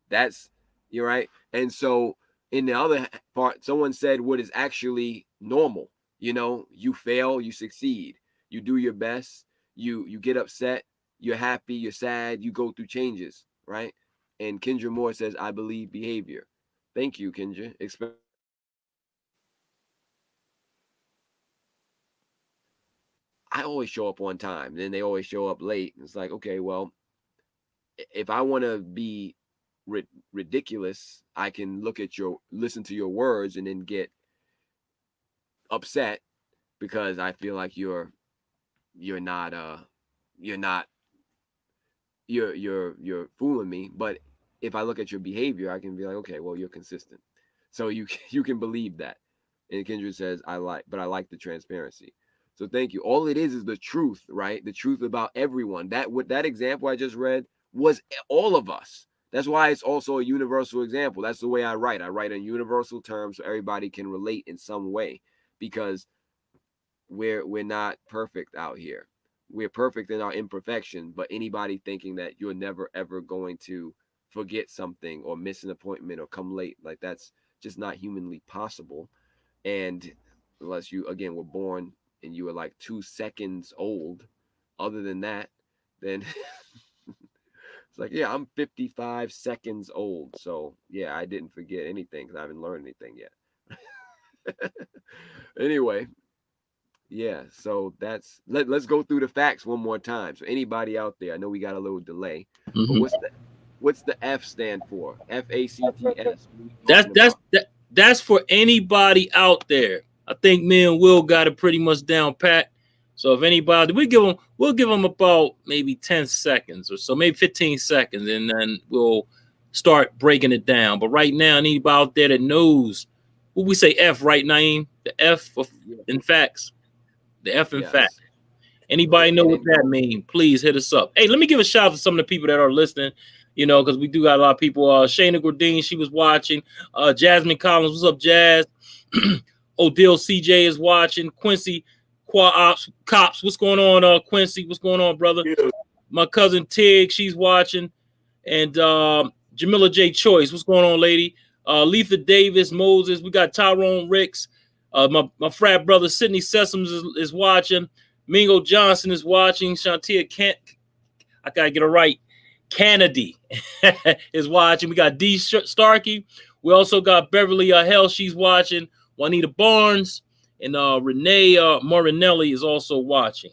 That's You're right. And so in the other part, someone said what is actually normal. You fail, you succeed, you do your best, you get upset, you're happy, you're sad, you go through changes, right? And Kendra Moore says, I believe behavior. Thank you, Kendra. I always show up on time. Then they always show up late. It's like, okay, well, if I want to be ridiculous, I can listen to your words and then get upset because I feel like you're not you're not you're fooling me. But if I look at your behavior, I can be like, okay, well, you're consistent. So you can believe that. And Kendra says, I like the transparency. So thank you. All it is the truth, right? The truth about everyone. That example I just read was all of us. That's why it's also a universal example. That's the way I write. I write in universal terms so everybody can relate in some way, because we're not perfect out here. We're perfect in our imperfection, but anybody thinking that you're never ever going to forget something or miss an appointment or come late, like that's just not humanly possible. And unless you again were born and you were like 2 seconds old, other than that, then it's like, yeah, I'm 55 seconds old. So yeah, I didn't forget anything because I haven't learned anything yet. Anyway, yeah, so let's go through the facts one more time. So anybody out there, I know we got a little delay, but what's the F stand for? FACTS. That's for anybody out there. I think me and Will got it pretty much down pat. So if anybody, we'll give them about maybe 10 seconds or so, maybe 15 seconds, and then we'll start breaking it down. But right now, anybody out there that knows what we say F, right, Na'Im? The F in facts. The F in fact. Anybody know what that means? Please hit us up. Hey, let me give a shout out to some of the people that are listening, because we do got a lot of people. Shayna Gordine, she was watching. Jasmine Collins, what's up, Jazz? Odile CJ is watching. Quincy Cops, what's going on, Quincy? What's going on, brother? Yeah. My cousin Tig, she's watching. And Jamila J. Choice, what's going on, lady? Letha Davis, Moses, we got Tyrone Ricks. My frat brother Sidney Sessoms is watching. Mingo Johnson is watching. Shantia Kent, I gotta get it right. Kennedy is watching. We got D Starkey. We also got Beverly Hell. She's watching. Juanita Barnes and Renee Marinelli is also watching.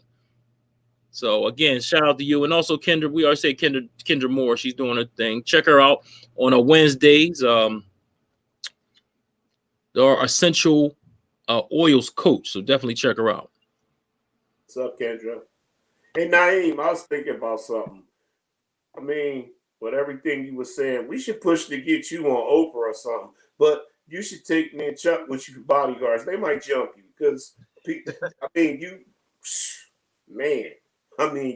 So again, shout out to you, and also Kendra. We already say Kendra Moore. She's doing her thing. Check her out on Wednesdays. There are essential oils coach, so definitely check her out. What's up, Kendra? Hey, Na'Im, I was thinking about something. I mean, with everything you were saying, we should push to get you on Oprah or something. But you should take me and Chuck with you for bodyguards. They might jump you because, I mean,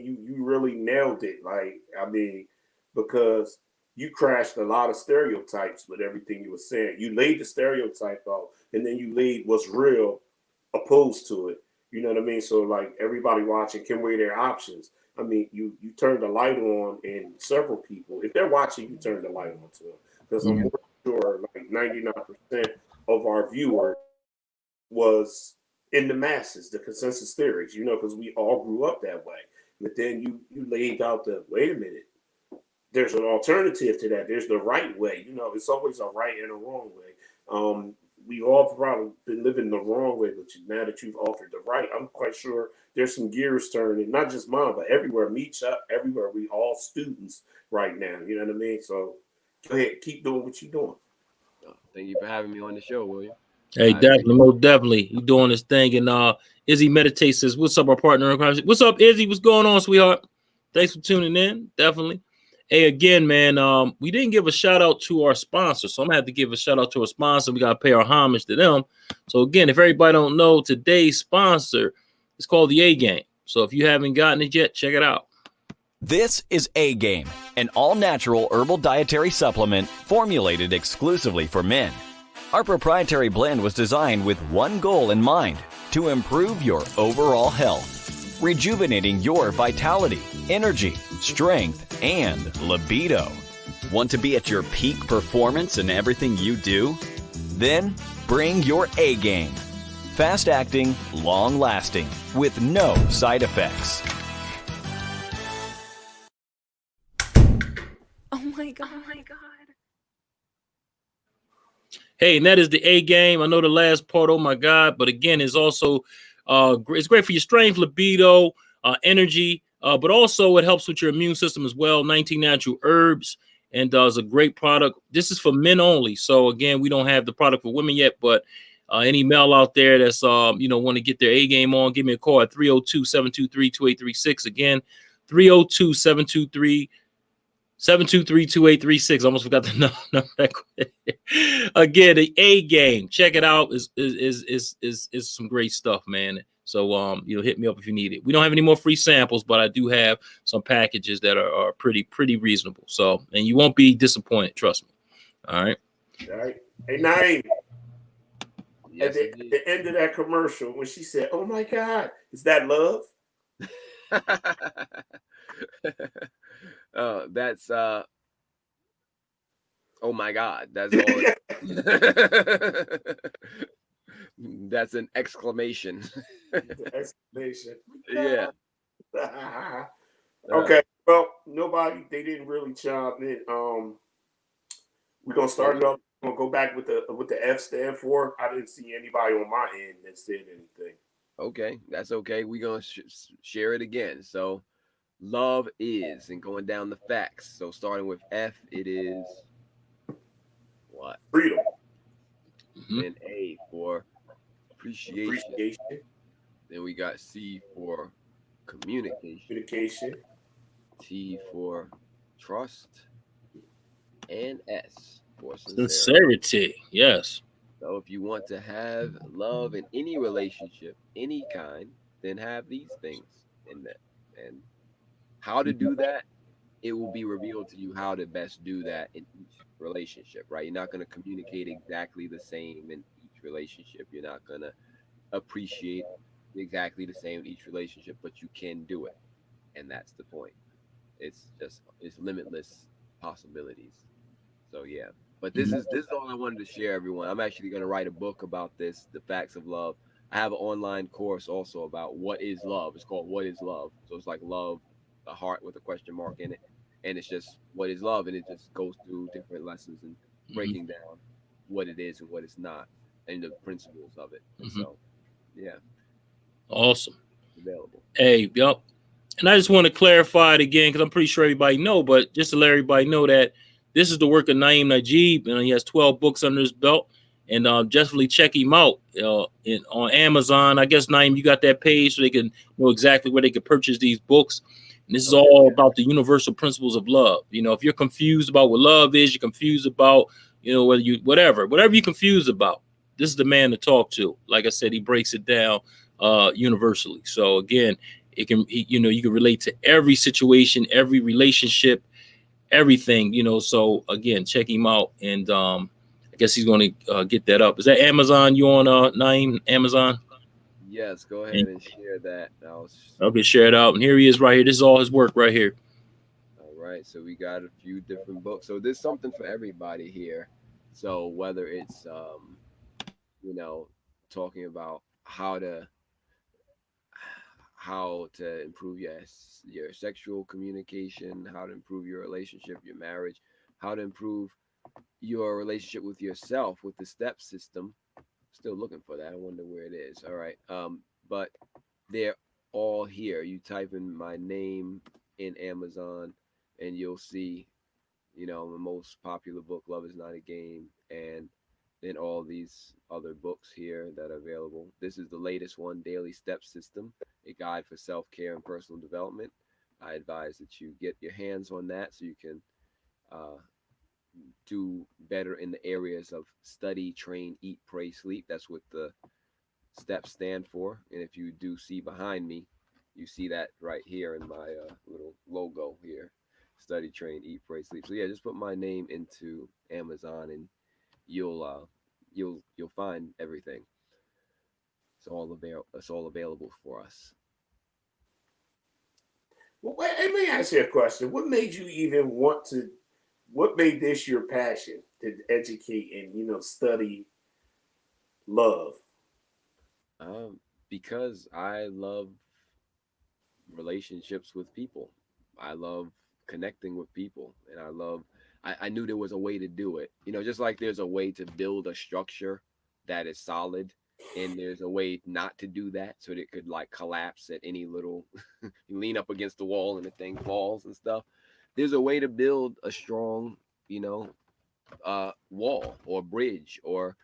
you really nailed it. Like, I mean, because you crashed a lot of stereotypes with everything you were saying. You laid the stereotype out, and then you laid what's real opposed to it. You know what I mean? So, like, everybody watching can weigh their options. I mean, you turn the light on, and several people, if they're watching, you turn the light on to them. Because I'm more sure, like, 99% of our viewers was in the masses, the consensus theories, because we all grew up that way. But then you laid out wait a minute, there's an alternative to that. There's the right way. It's always a right and a wrong way. We all probably been living the wrong way, but now that you've offered the right, I'm quite sure there's some gears turning, not just mine, but everywhere. Meet up everywhere. We all students right now. You know what I mean? So go ahead, keep doing what you're doing. Thank you for having me on the show, William. Hey, definitely, most definitely. You doing this thing. And Izzy Meditate says, what's up, our partner in crime? What's up, Izzy? What's going on, sweetheart? Thanks for tuning in. Definitely. Hey, again, man, we didn't give a shout out to our sponsor, so I'm gonna have to give a shout out to our sponsor. We gotta pay our homage to them. So again, if everybody don't know, today's sponsor is called the A Game. So if you haven't gotten it yet, check it out. This is A Game, an all-natural herbal dietary supplement formulated exclusively for men. Our proprietary blend was designed with one goal in mind: to improve your overall health, rejuvenating your vitality, energy, strength, and libido. Want to be at your peak performance in everything you do? Then bring your A game. Fast acting, long lasting, with no side effects. Oh my God. Oh my God. Hey, and that is the A Game. I know the last part, oh my God, but again, it's also it's great for your strength, libido, energy, but also it helps with your immune system as well. 19 natural herbs, and is a great product. This is for men only. So again, we don't have the product for women yet, but any male out there that's want to get their A game on, give me a call at 302-723-2836. Again, 302-723-2836. 723-2836. Almost forgot the number that quick. Again, the A game. Check it out. Is some great stuff, man. So hit me up if you need it. We don't have any more free samples, but I do have some packages that are pretty reasonable. So, and you won't be disappointed, trust me. All right. All right. Hey, Na'Im. Yes, At the end of that commercial, when she said, "Oh my God, is that love?" That's oh my God, that's all. That's an exclamation. Exclamation. Yeah. Okay. Well, they didn't really chime in. We're gonna start it up. We're gonna go back with the F stand for. I didn't see anybody on my end that said anything. Okay, that's okay. We're gonna share it again. So, love is, and going down the facts. So, starting with F, it is what? Freedom. Then A for appreciation. Then we got C for communication. T for trust. And S for Sincerity. Yes. So if you want to have love in any relationship, any kind, then have these things in that. And how to do that, it will be revealed to you how to best do that in each relationship, right? You're not going to communicate exactly the same in each relationship. You're not going to appreciate exactly the same in each relationship, but you can do it. And that's the point. It's limitless possibilities. So yeah. But this is all I wanted to share, everyone. I'm actually going to write a book about this, the facts of love. I have an online course also about what is love. It's called What is Love. So it's like love, a heart with a question mark in it, and it's just what is love, and it just goes through different lessons and breaking down what it is and what it's not, and the principles of it. So, yeah, awesome. Available. Hey, yep. And I just want to clarify it again because I'm pretty sure everybody know, but just to let everybody know that this is the work of Na'Im Najieb, and he has 12 books under his belt. And definitely check him out on Amazon. I guess, Na'Im, you got that page so they can know exactly where they can purchase these books. And this is all about the universal principles of love. If you're confused about what love is, you're confused about, whatever you're confused about, this is the man to talk to. Like I said, he breaks it down universally. So again, you can relate to every situation, every relationship, everything, so again, check him out. And I guess he's going to get that up. Is that Amazon? You on Na'Im, Amazon? Yes, go ahead and share that. Okay, share it out. And here he is right here. This is all his work right here. All right, so we got a few different books. So there's something for everybody here. So whether it's talking about how to improve your sexual communication, how to improve your relationship, your marriage, how to improve your relationship with yourself with the step system. Still looking for that. I wonder where it is. All right. But they're all here. You type in my name in Amazon and you'll see, the most popular book, Love is Not a Game, and then all these other books here that are available. This is the latest one, Daily Step System, a guide for self-care and personal development. I advise that you get your hands on that so you can do better in the areas of study, train, eat, pray, sleep. That's what the steps stand for. And if you do see behind me, you see that right here in my little logo here: study, train, eat, pray, sleep. So yeah, just put my name into Amazon and you'll find everything. It's all available for us. Well, let me ask you a question. What made you even what made this your passion to educate and study love? Because I love relationships with people. I love connecting with people, and I knew there was a way to do it. Just like there's a way to build a structure that is solid, and there's a way not to do that so that it could like collapse at any little you lean up against the wall and the thing falls and stuff. There's a way to build a strong, wall or bridge or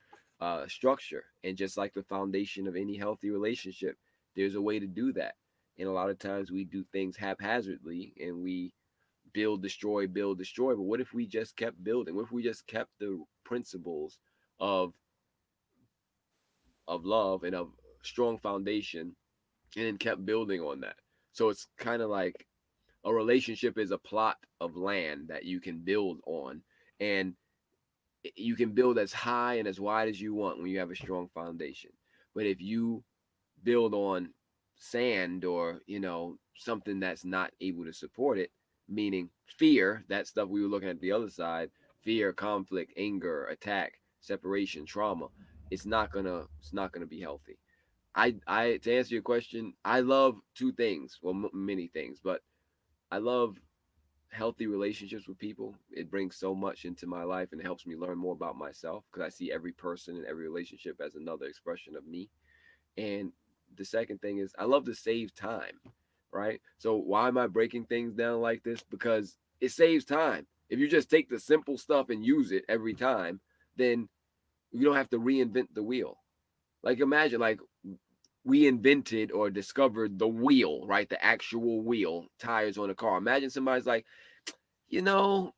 structure. And just like the foundation of any healthy relationship, there's a way to do that. And a lot of times we do things haphazardly and we build, destroy, build, destroy. But what if we just kept building? What if we just kept the principles of love and of strong foundation, and then kept building on that? So it's kind of like a relationship is a plot of land that you can build on, and you can build as high and as wide as you want when you have a strong foundation. But if you build on sand, or something that's not able to support it, meaning fear, that stuff we were looking at the other side, fear, conflict, anger, attack, separation, trauma, it's not gonna be healthy. I To answer your question, I love two things, well, many things, but I love healthy relationships with people. It brings so much into my life, and it helps me learn more about myself, because I see every person and every relationship as another expression of me. And the second thing is, I love to save time, right? So why am I breaking things down like this? Because it saves time. If you just take the simple stuff and use it every time, then you don't have to reinvent the wheel. Like, imagine, like, we invented or discovered the wheel, right? The actual wheel, tires on a car. Imagine somebody's like, you know,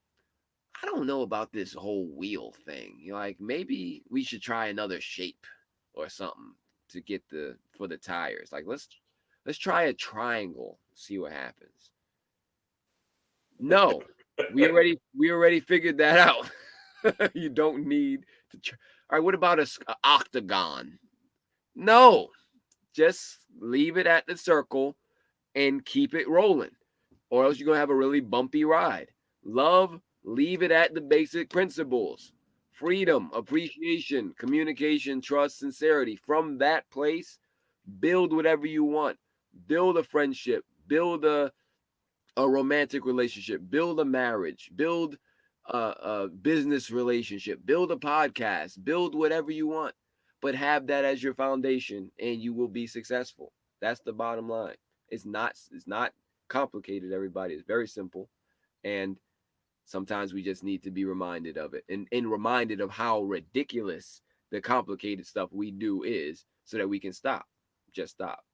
I don't know about this whole wheel thing. Like, maybe we should try another shape or something to get for the tires. Like, let's try a triangle, see what happens. No, we already figured that out. You don't need to try. All right, what about a octagon? No, just leave it at the circle and keep it rolling, or else you're going to have a really bumpy ride. Love, leave it at the basic principles: freedom, appreciation, communication, trust, sincerity. From that place, build whatever you want. Build a friendship, build a romantic relationship, build a marriage, build a business relationship, build a podcast, build whatever you want, but have that as your foundation, and you will be successful. That's the bottom line. It's not complicated, everybody. It's very simple. And sometimes we just need to be reminded of it, and reminded of how ridiculous the complicated stuff we do is, so that we can stop. Just stop.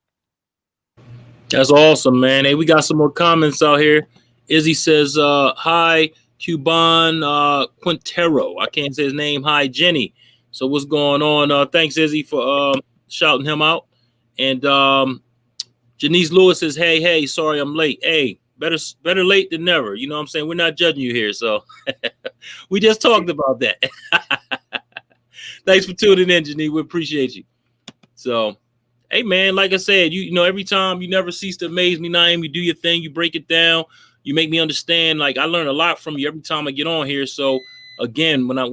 That's awesome, man. Hey, we got some more comments out here. Izzy says, hi, Cuban Quintero. I can't say his name. Hi, Jenny. So what's going on? Thanks, Izzy, for shouting him out. And Janice Lewis says, hey, sorry I'm late. Hey, better late than never. You know what I'm saying? We're not judging you here. So we just talked about that. Thanks for tuning in, Janice. We appreciate you. So, hey, man, like I said, you know, every time, you never cease to amaze me, Na'Im. You do your thing. You break it down. You make me understand. Like, I learn a lot from you every time I get on here. So, again, when I'm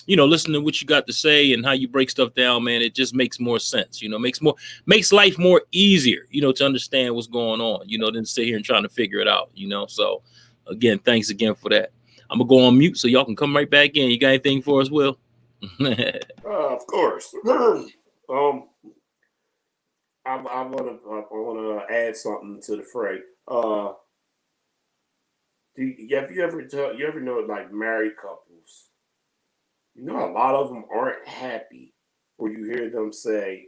listening to what you got to say and how you break stuff down, man, it just makes more sense. You know, makes life more easier, to understand what's going on, than sit here and trying to figure it out, So, again, thanks again for that. I'm going to go on mute so y'all can come right back in. You got anything for us, Will? Of course. I want to add something to the fray. Have you ever know, like, married couples? A lot of them aren't happy, or you hear them say,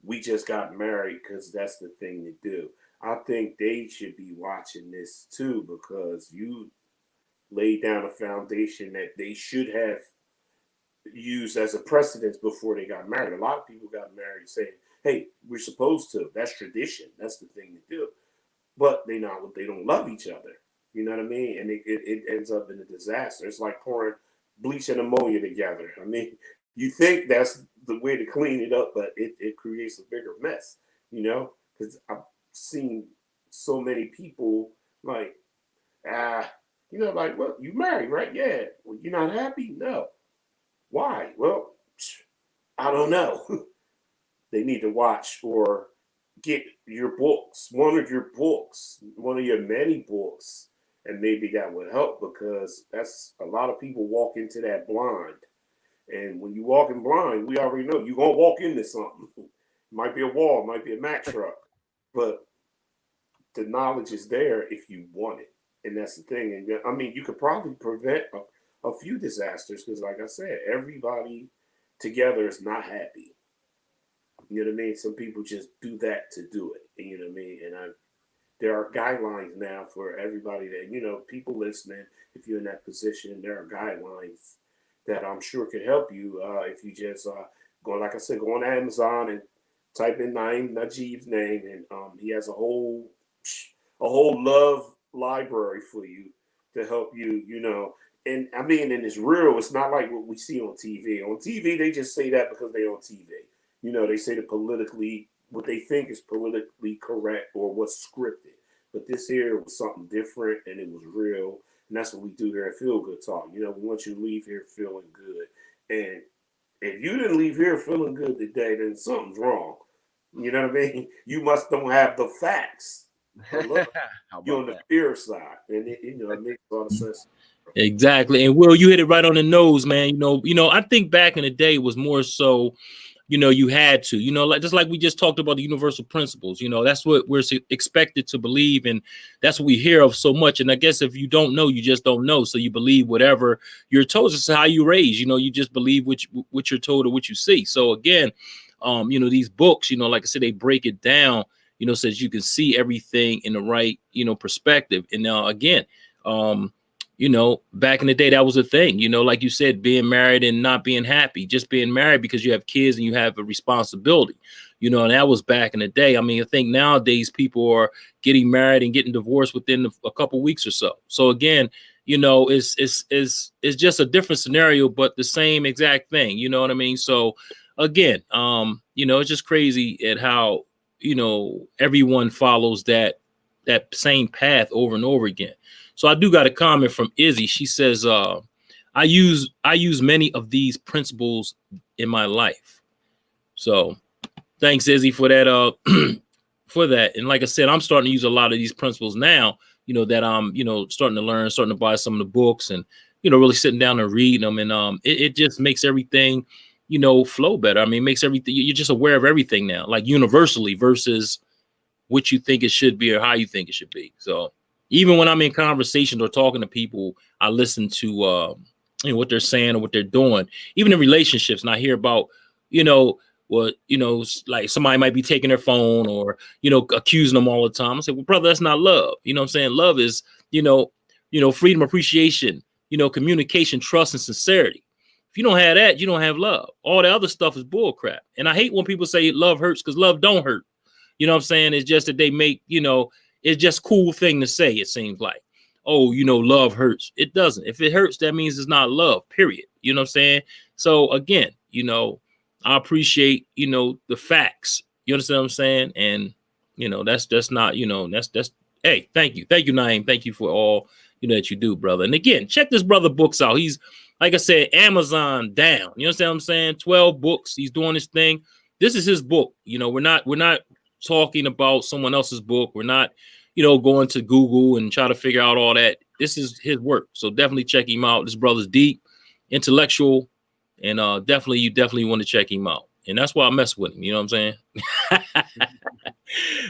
"We just got married because that's the thing to do." I think they should be watching this too, because you laid down a foundation that they should have used as a precedence before they got married. A lot of people got married saying, "Hey, we're supposed to. That's tradition. That's the thing to do." But they don't love each other. You know what I mean? And it ends up in a disaster. It's like pouring bleach and ammonia together. I mean, you think that's the way to clean it up, but it creates a bigger mess. Because I've seen so many people like, like, well, you married, right? Yeah. Well, you're not happy? No. Why? Well, I don't know. They need to watch or get your books, one of your many books, and maybe that would help, because that's a lot of people walk into that blind. And when you walk in blind, we already know you're going to walk into something. It might be a wall, it might be a Mack truck, but the knowledge is there if you want it. And that's the thing. And I mean, you could probably prevent a few disasters, because, like I said, everybody together is not happy. You know what I mean? Some people just do that to do it. You know what I mean? And there are guidelines now for everybody that, people listening. If you're in that position, there are guidelines that I'm sure could help you if you just go, like I said, go on Amazon and type in Na'Im Najieb's name, and he has a whole love library for you to help you, And I mean, and it's real. It's not like what we see on TV. On TV, they just say that because they're on TV. They say what they think is politically correct or what's scripted. But this here was something different, and it was real. And that's what we do here at Feel Good Talk. We want you to leave here feeling good. And if you didn't leave here feeling good today, then something's wrong. You know what I mean? You must don't have the facts. Look, you're on the fear side, and it makes a lot of sense. Exactly. And Will, you hit it right on the nose, man. I think back in the day was more so, you had to, like just like we just talked about the universal principles, that's what we're expected to believe, and that's what we hear of so much. And I guess if you don't know, you just don't know. So you believe whatever you're told. This is how you raise, you just believe what you're told or what you see. So again, these books, like I said, they break it down, so that you can see everything in the right, perspective. And now again, back in the day, that was a thing, like you said, being married and not being happy, just being married because you have kids and you have a responsibility, and that was back in the day. I mean, I think nowadays people are getting married and getting divorced within a couple weeks or so. So again, it's just a different scenario, but the same exact thing. You know what I mean? So again, it's just crazy at how, everyone follows that same path over and over again. So I do got a comment from Izzy. She says, I use many of these principles in my life. So thanks, Izzy, for that. For that. And like I said, I'm starting to use a lot of these principles now, that I'm, starting to learn, starting to buy some of the books and, really sitting down and reading them. And it just makes everything, flow better. I mean, it makes everything, you're just aware of everything now, like universally versus what you think it should be or how you think it should be. So even when I'm in conversations or talking to people, I listen to what they're saying or what they're doing, even in relationships. And I hear about, like somebody might be taking their phone or, accusing them all the time. I say, well, brother, that's not love. You know what I'm saying? Love is, freedom, appreciation, communication, trust, and sincerity. If you don't have that, you don't have love. All the other stuff is bull crap. And I hate when people say love hurts because love don't hurt. You know what I'm saying? It's just that they make, it's just a cool thing to say, it seems like. Oh, love hurts. It doesn't. If it hurts, that means it's not love, period. You know what I'm saying? So again, I appreciate, the facts. You understand what I'm saying? And, that's not, that's, hey, thank you. Thank you, Na'Im. Thank you for all, that you do, brother. And again, check this brother books out. He's, like I said, Amazon down. You understand what I'm saying? 12 books. He's doing this thing. This is his book. We're not talking about someone else's book. We're not, going to Google and try to figure out all that. This is his work. So definitely check him out. This brother's deep, intellectual, and you definitely want to check him out. And that's why I mess with him. You know what I'm saying?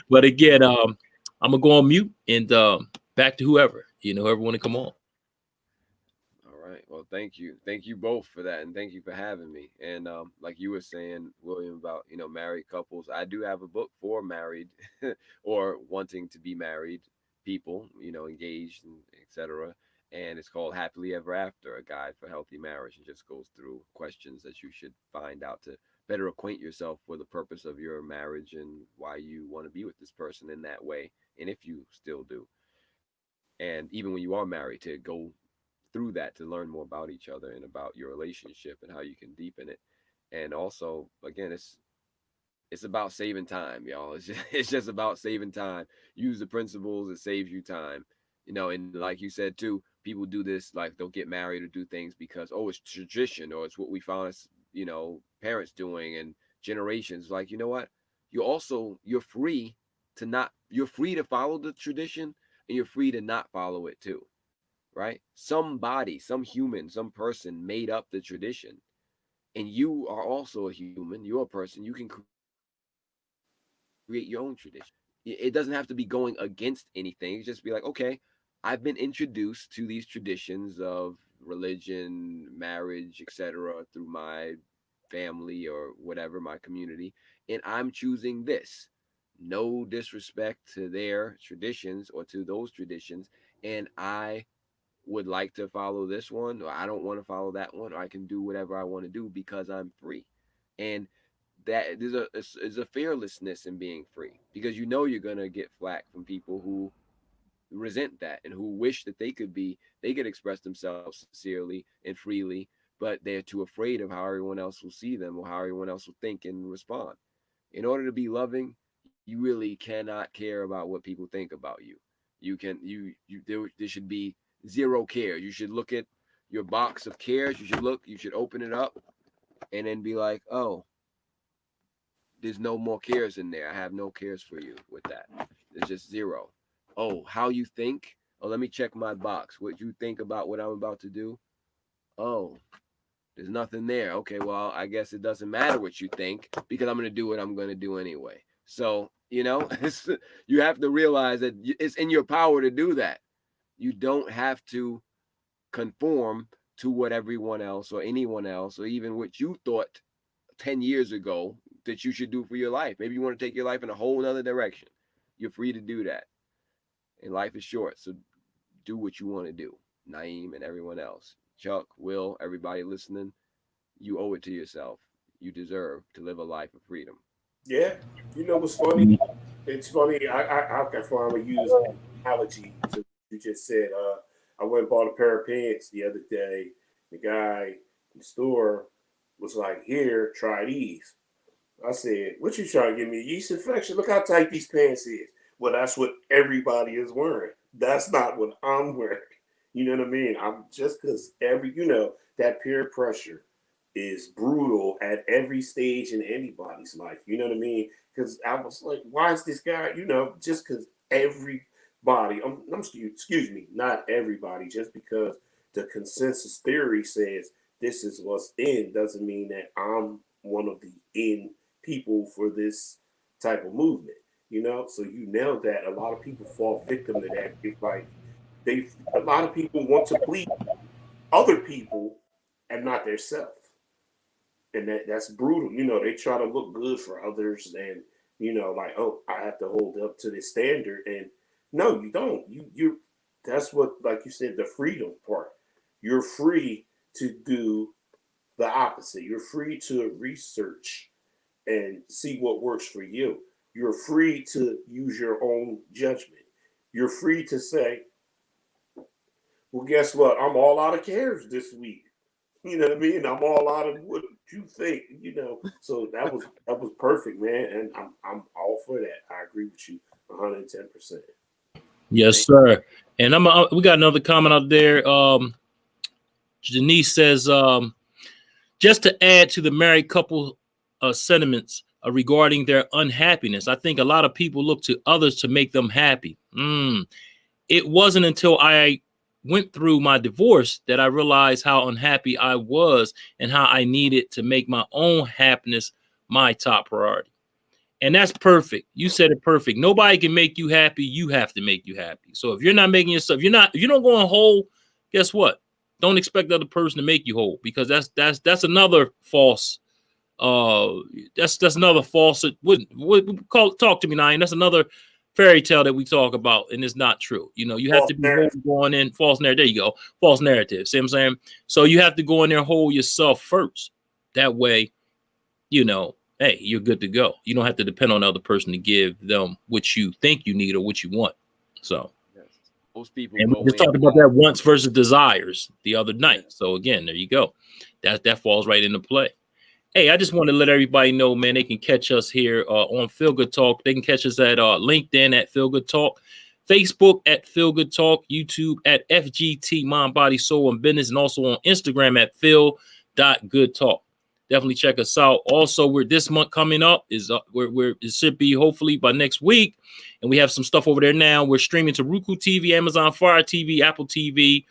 But again, I'm gonna go on mute and back to whoever want to come on. All right. Well, thank you both for that, and thank you for having me. And like you were saying, William, about married couples, I do have a book for married or wanting to be married people, engaged and etc. And it's called Happily Ever After: A Guide for Healthy Marriage, and just goes through questions that you should find out to better acquaint yourself for the purpose of your marriage and why you want to be with this person in that way, and if you still do. And even when you are married, to go through that to learn more about each other and about your relationship and how you can deepen it. And also, again, it's about saving time, y'all. It's just about saving time. Use the principles, it saves you time. And like you said too, people do this, like they'll get married or do things because, oh, it's tradition, or it's what we found, parents doing and generations. Like, you know what? You're free to follow the tradition, and you're free to not follow it too, right? Somebody, some human, some person made up the tradition, and you are also a human. You're a person. You can create your own tradition. It doesn't have to be going against anything. It's just be like, okay, I've been introduced to these traditions of religion, marriage, etc., through my family or whatever, my community, and I'm choosing this. no disrespect to their traditions or to those traditions, and I would like to follow this one, or I don't want to follow that one, or I can do whatever I want to do because I'm free. And that there's a fearlessness in being free, because you know you're gonna get flack from people who resent that and who wish that they could express themselves sincerely and freely, but they're too afraid of how everyone else will see them or how everyone else will think and respond. In order to be loving, you really cannot care about what people think about you. You can there should be zero care. You should look at your box of cares. You should open it up and then be like, oh, there's no more cares in there. I have no cares for you with that. There's just zero. Oh, how you think? Oh, let me check my box. What you think about what I'm about to do? Oh, there's nothing there. Okay, well, I guess it doesn't matter what you think because I'm going to do what I'm going to do anyway. So, you have to realize that it's in your power to do that. You don't have to conform to what everyone else or anyone else or even what you thought 10 years ago that you should do for your life. Maybe you want to take your life in a whole other direction. You're free to do that. And life is short, so do what you want to do. Na'Im and everyone else. Chuck, Will, everybody listening, you owe it to yourself. You deserve to live a life of freedom. Yeah. You know what's funny? It's funny. I can finally use an analogy to what you just said. I went and bought a pair of pants the other day. The guy in the store was like, "Here, try these." I said, "What you trying to give me a yeast infection? Look how tight these pants is." Well, that's what everybody is wearing. That's not what I'm wearing. You know what I mean? I'm just because that peer pressure is brutal at every stage in anybody's life. You know what I mean? Because I was like, why is this guy, just because everybody, excuse me, not everybody, just because the consensus theory says this is what's in doesn't mean that I'm one of the in people for this type of movement. So you nailed that. A lot of people fall victim to that. It's like a lot of people want to please other people and not their self. And that's brutal. They try to look good for others and like, oh, I have to hold up to this standard. And no, you don't. You that's what, like you said, the freedom part. You're free to do the opposite. You're free to research and see what works for you. You're free to use your own judgment. You're free to say, well, guess what? I'm all out of cares this week. You know what I mean? I'm all out of what you think. So that was perfect, man, and I'm all for that. I agree with you 110%. Yes, sir. And we got another comment out there. Janice says, just to add to the married couple sentiments regarding their unhappiness, I think a lot of people look to others to make them happy. It wasn't until I went through my divorce that I realized how unhappy I was and how I needed to make my own happiness my top priority. And that's perfect. You said it perfect. Nobody can make you happy. You have to make you happy. So if you're not making yourself, if you don't go on whole, guess what? Don't expect the other person to make you whole, because that's another false. That's another false. Talk to me, Na'Im. That's another fairy tale that we talk about, and it's not true. You have to be going in false narrative. There you go, false narrative. See what I'm saying? So you have to go in there and hold yourself first. That way, hey, you're good to go. You don't have to depend on the other person to give them what you think you need or what you want. So. Most people, and we just talked about that wants versus desires the other night. So again, there you go. That falls right into play. Hey, I just want to let everybody know, man, they can catch us here on Feel Good Talk. They can catch us at LinkedIn at Feel Good Talk, Facebook at Feel Good Talk, YouTube at FGT Mind, Body, Soul, and Business, and also on Instagram at Feel.GoodTalk. Definitely check us out. Also, we're this month coming up is it should be hopefully by next week, and we have some stuff over there now. We're streaming to Roku TV, Amazon Fire TV, Apple TV,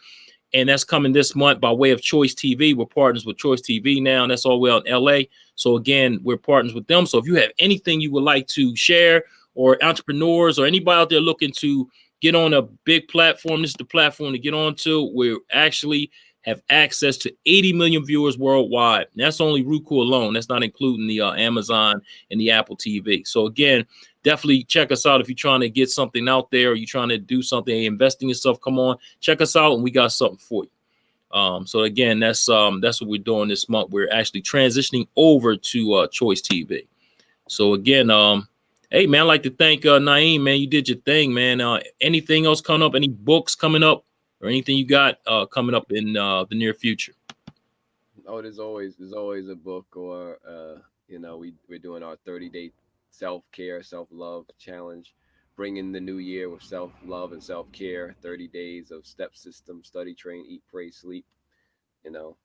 and that's coming this month by way of Choice TV. We're partners with Choice TV now, and that's all the way out in LA. So again, we're partners with them. So if you have anything you would like to share, or entrepreneurs or anybody out there looking to get on a big platform, this is the platform to get on to. We're actually have access to 80 million viewers worldwide. And that's only Roku alone. That's not including the Amazon and the Apple TV. So again, definitely check us out if you're trying to get something out there or you're trying to do something, invest in yourself. Come on, check us out, and we got something for you. So again, that's what we're doing this month. We're actually transitioning over to Choice TV. So again, hey man, I'd like to thank Na'Im, man. You did your thing, man. Anything else coming up? Any books coming up, or anything you got coming up in the near future? Oh, there's always a book, or we're doing our 30-day self-care, self-love challenge, bringing the new year with self-love and self-care. 30 days of step system, study, train, eat, pray, sleep.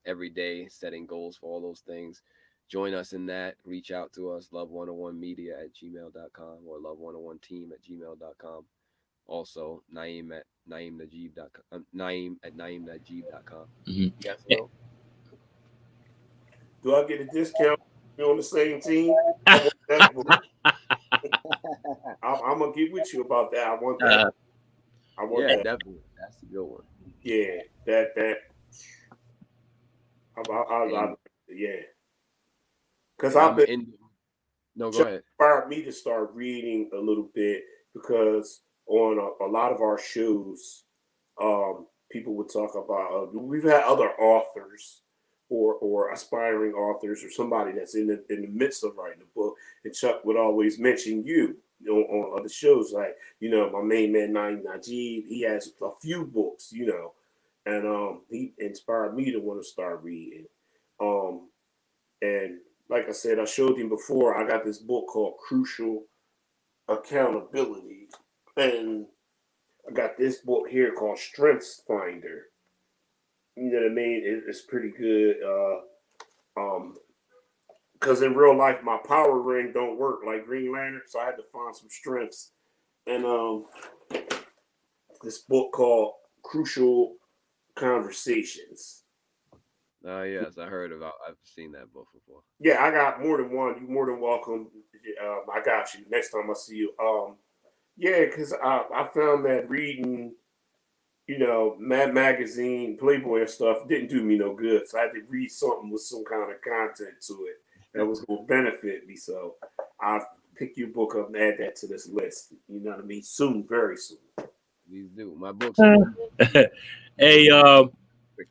Every day setting goals for all those things. Join us in that. Reach out to us, love101media@gmail.com or love101team@gmail.com. Also, Na'Im at Na'ImNajieb.com. Na'Im at Na'ImNajieb.com. Mm-hmm. Yes, Will? Do I get a discount? You're on the same team? I want that book. I'm gonna get with you about that. I want that. Yeah, definitely. That's a good one. Yeah, that. Yeah. Because I've been. No, go ahead. Inspired me to start reading a little bit, because on a lot of our shows, people would talk about. We've had other authors or aspiring authors or somebody that's in the midst of writing a book, and Chuck would always mention you on other shows, like my main man Na'Im Najieb. He has a few books, and he inspired me to want to start reading. And like I said, I showed him before, I got this book called Crucial Accountability, and I got this book here called Strengths Finder. You know what I mean? It's pretty good. Because in real life, my power ring don't work like Green Lantern, so I had to find some strengths. And this book called Crucial Conversations. Yes, I've seen that book before. Yeah, I got more than one. You're more than welcome. I got you next time I see you. Yeah, because I found that reading, Mad Magazine, Playboy and stuff didn't do me no good. So I had to read something with some kind of content to it that was going to benefit me. So I'll pick your book up and add that to this list. You know what I mean? Soon, very soon. Please do. My books. Hey,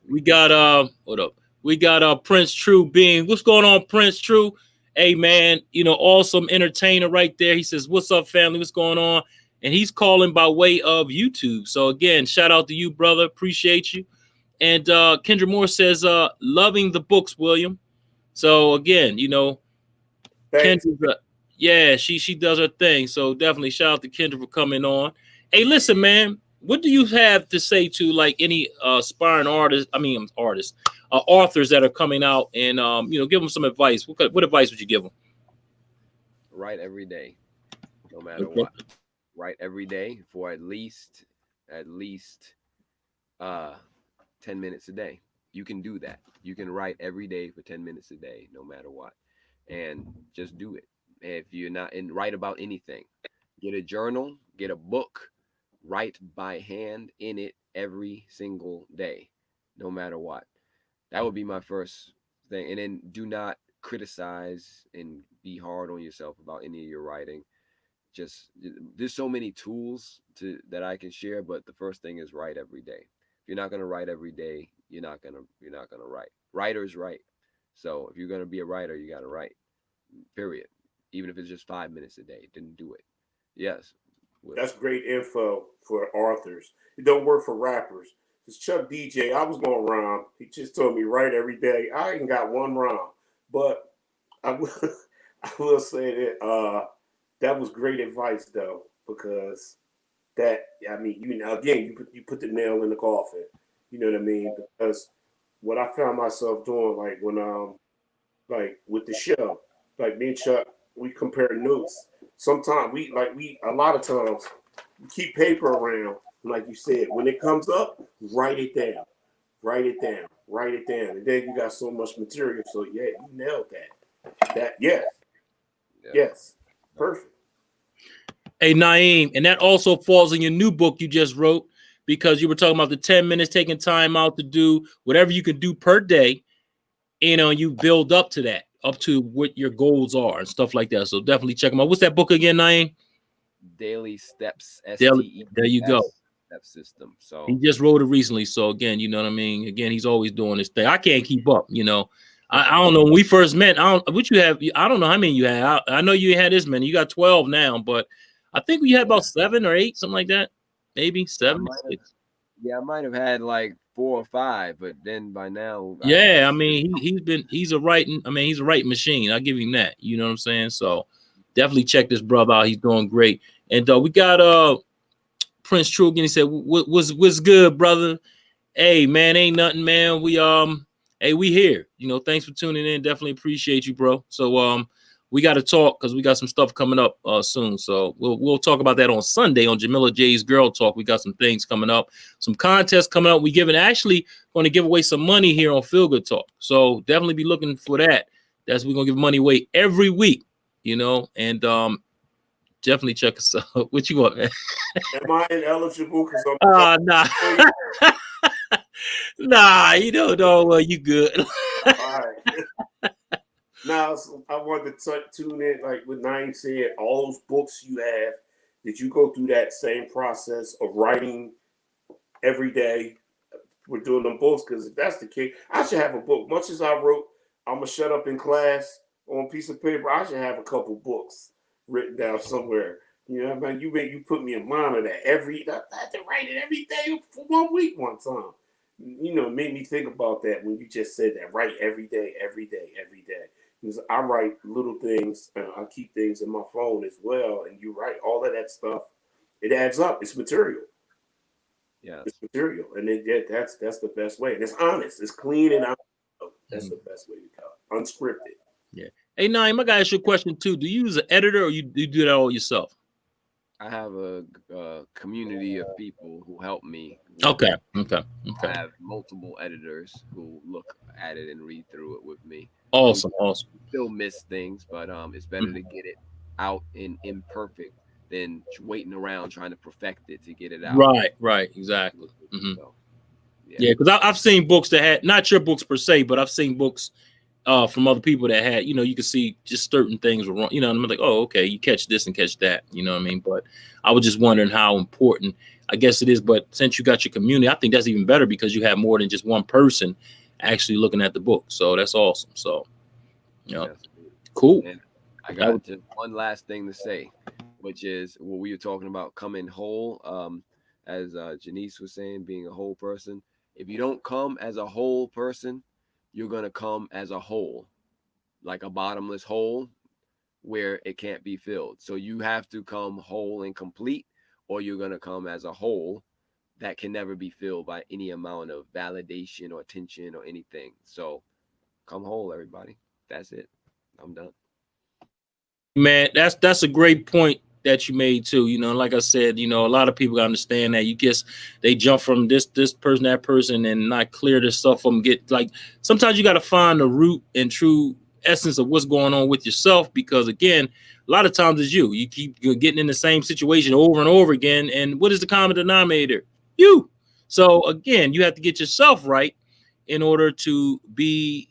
we got what up? We got Prince True Being. What's going on, Prince True? Hey man, awesome entertainer right there. He says, "What's up, family? What's going on?" And he's calling by way of YouTube. So again, shout out to you, brother. Appreciate you. And Kendra Moore says, "Loving the books, William." So again, Kendra, yeah, she does her thing. So definitely shout out to Kendra for coming on. Hey, listen, man. What do you have to say to like any aspiring authors that are coming out, and give them some advice? What advice would you give them? Write every day, no matter what. Write every day for at least 10 minutes a day. You can do that. You can write every day for 10 minutes a day, no matter what, and just do it. If you're not write about anything, get a journal, get a book. Write by hand in it every single day, no matter what. That would be my first thing. And then do not criticize and be hard on yourself about any of your writing. There's so many tools that I can share, but the first thing is write every day. If you're not going to write every day, you're not going to write. Writers write. So if you're going to be a writer, you got to write. Period. Even if it's just 5 minutes a day, then do it. Yes. That's great info for authors. It don't work for rappers. Because Chuck DJ, I was going to rhyme. He just told me write every day. I ain't got one rhyme. But I will say that that was great advice, though, because you put the nail in the coffin. You know what I mean? Because what I found myself doing, like when like with the show, like me and Chuck, we compare notes. Sometimes a lot of times we keep paper around, like you said. When it comes up, write it down, and then you got so much material. So yeah, you nailed that. Yes, perfect. Hey Na'Im, and that also falls in your new book you just wrote. because you were talking about the 10 minutes, taking time out to do whatever you can do per day. You know, you build up to that, up to what your goals are and stuff like that. So definitely check them out. What's that book again, Na'Im? Daily Steps, There you go. Step System. So he just wrote it recently. So again, you know what I mean? Again, he's always doing this thing. I can't keep up, you know. I don't know. When we first met, I don't know how many you had. I know you had this many. You got 12 now, but I think we had about 7 or 8, something like that. Maybe 7. I might have had like 4 or 5, but then by now, yeah, I mean, he's a writing machine. I'll give him that. You know what I'm saying? So definitely check this brother out. He's doing great. And we got Prince Trugan. He said, "What's good, brother? Hey, man, ain't nothing, man. We here. You know, thanks for tuning in. Definitely appreciate you, bro. So we got to talk because we got some stuff coming up soon. So we'll talk about that on Sunday on Jamila J's Girl Talk. We got some things coming up, some contests coming up. We actually going to give away some money here on Feel Good Talk. So definitely be looking for that. We're gonna give money away every week, you know, and definitely check us out. What you want, man? Am I ineligible? Because Nah. Nah, you don't know. Well, you good. All right. Now, I wanted to tune in, like what Na'Im said, all those books you have, did you go through that same process of writing every day? We're doing them books, because if that's the case, I should have a book. Much as I wrote, I'm going to shut up in class on a piece of paper, I should have a couple books written down somewhere. You know what I mean? You put me in mind of that. I had to write it every day for 1 week one time. You know, it made me think about that when you just said that. Write every day, every day, every day. Because I write little things, and I keep things in my phone as well. And you write all of that stuff. It adds up. It's material. Yeah, it's material, and that's the best way. And it's honest. It's clean and honest. That's the best way to go. Unscripted. Yeah. Hey, Na'Im, I got to ask you a question too. Do you use an editor, or you do that all yourself? I have a community of people who help me. Okay. I have multiple editors who look at it and read through it with me. Awesome. Still miss things, but it's better to get it out in imperfect than waiting around trying to perfect it to get it out. Right, exactly. Mm-hmm. So, yeah, because I've seen books that had, not your books per se, but I've seen books from other people that had, you know, you could see just certain things were wrong, you know, and I'm like, oh, okay, you catch this and catch that, you know what I mean? But I was just wondering how important, I guess it is, but since you got your community, I think that's even better because you have more than just one person actually looking at the book. So that's awesome. So, you know, cool. And I got just one last thing to say, which is what we were talking about, coming whole. As Janice was saying, being a whole person. If you don't come as a whole person, you're going to come as a hole, like a bottomless hole where it can't be filled. So you have to come whole and complete, or you're going to come as a hole that can never be filled by any amount of validation or attention or anything. So come whole, everybody. That's it. I'm done. Man, that's a great point that you made too. You know, like I said, you know, a lot of people understand that they jump from this person, that person, and not clear this stuff from sometimes you got to find the root and true essence of what's going on with yourself, because again, a lot of times it's you keep getting in the same situation over and over again. And what is the common denominator? You. So again, you have to get yourself right in order to be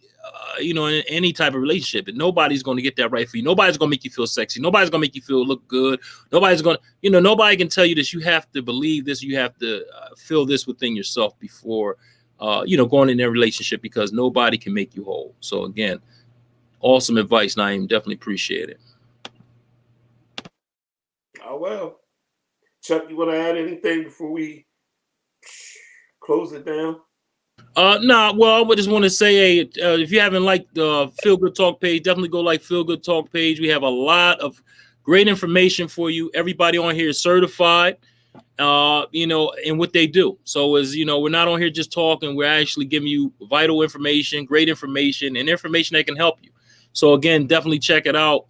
in any type of relationship. And nobody's going to get that right for you. Nobody's going to make you feel sexy. Nobody's going to make you feel look good. Nobody's going to, nobody can tell you this. You have to believe this. You have to feel this within yourself before, going in their relationship, because nobody can make you whole. So again, awesome advice, Na'Im. Definitely appreciate it. Oh, well. Chuck, you want to add anything before we close it down? Well, I just want to say, if you haven't liked the Feel Good Talk page, definitely go like Feel Good Talk page. We have a lot of great information for you. Everybody on here is certified, in what they do. So as you know, we're not on here just talking. We're actually giving you vital information, great information, and information that can help you. So again, definitely check it out.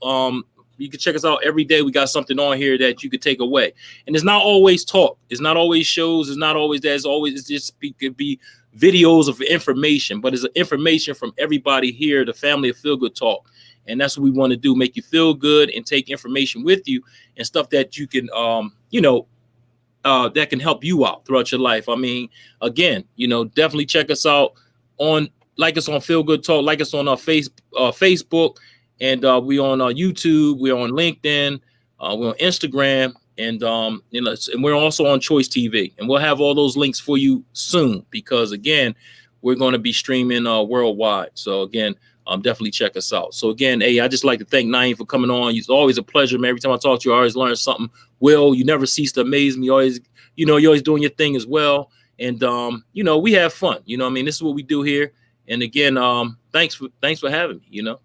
You can check us out every day. We got something on here that you could take away. And it's not always talk. It's not always shows. It's not always that. It could be videos of information, but it's information from everybody here, the family of Feel Good Talk. And that's what we want to do, make you feel good and take information with you and stuff that you can, that can help you out throughout your life. I mean, again, definitely check us out like us on Feel Good Talk, like us on our Facebook, and we on YouTube, we're on LinkedIn, we're on Instagram, and and we're also on Choice TV, and we'll have all those links for you soon, because again, we're going to be streaming worldwide. So again, definitely check us out. So again, hey, I just like to thank Na'Im for coming on. It's always a pleasure, man. Every time I talk to you, I always learn something. Will, you never cease to amaze me. Always, you're always doing your thing as well. And we have fun. I mean, this is what we do here. And again, thanks for having me.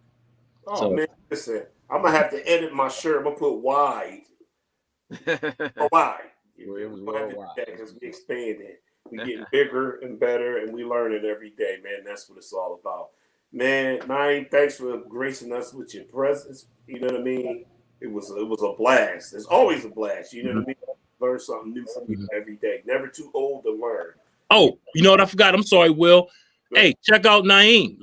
Oh man, listen, I'm gonna have to edit my shirt. I'm gonna put wide. Wide. It was worldwide Because we expanded. We getting bigger and better, and we learning every day, man. That's what it's all about. Man, Na'Im, thanks for gracing us with your presence. You know what I mean? It was a blast. It's always a blast. You know what I mean? Learn something new from you every day. Never too old to learn. Oh, you know what I forgot? I'm sorry, Will. Hey, check out Na'Im.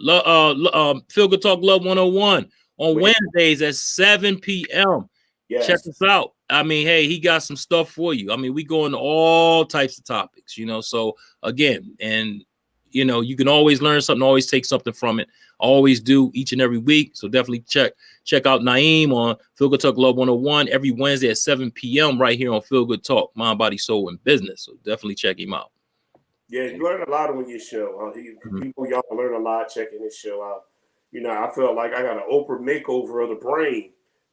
Feel Good Talk Love 101 on Wednesdays at 7 p.m. Yes. Check us out. I mean, hey, he got some stuff for you. I mean, we go into all types of topics, So again, and you can always learn something, always take something from it. I always do each and every week. So definitely check out Na'Im on Feel Good Talk Love 101 every Wednesday at 7 p.m. right here on Feel Good Talk, Mind, Body, Soul, and Business. So definitely check him out. Yeah, you learn a lot on your show. People, y'all learn a lot checking his show out. I felt like I got an Oprah makeover of the brain.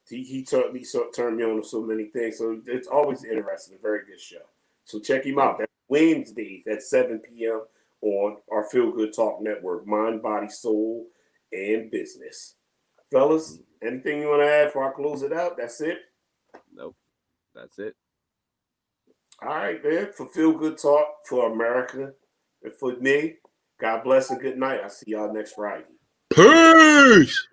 He turned me on to so many things. So it's always interesting. A very good show. So check him out. That's Wednesdays at 7 p.m. on our Feel Good Talk Network, Mind, Body, Soul, and Business. Fellas, anything you want to add before I close it out? That's it? Nope. That's it. All right, man. For Feel Good Talk, for America, and for me, God bless and good night. I'll see y'all next Friday. Peace.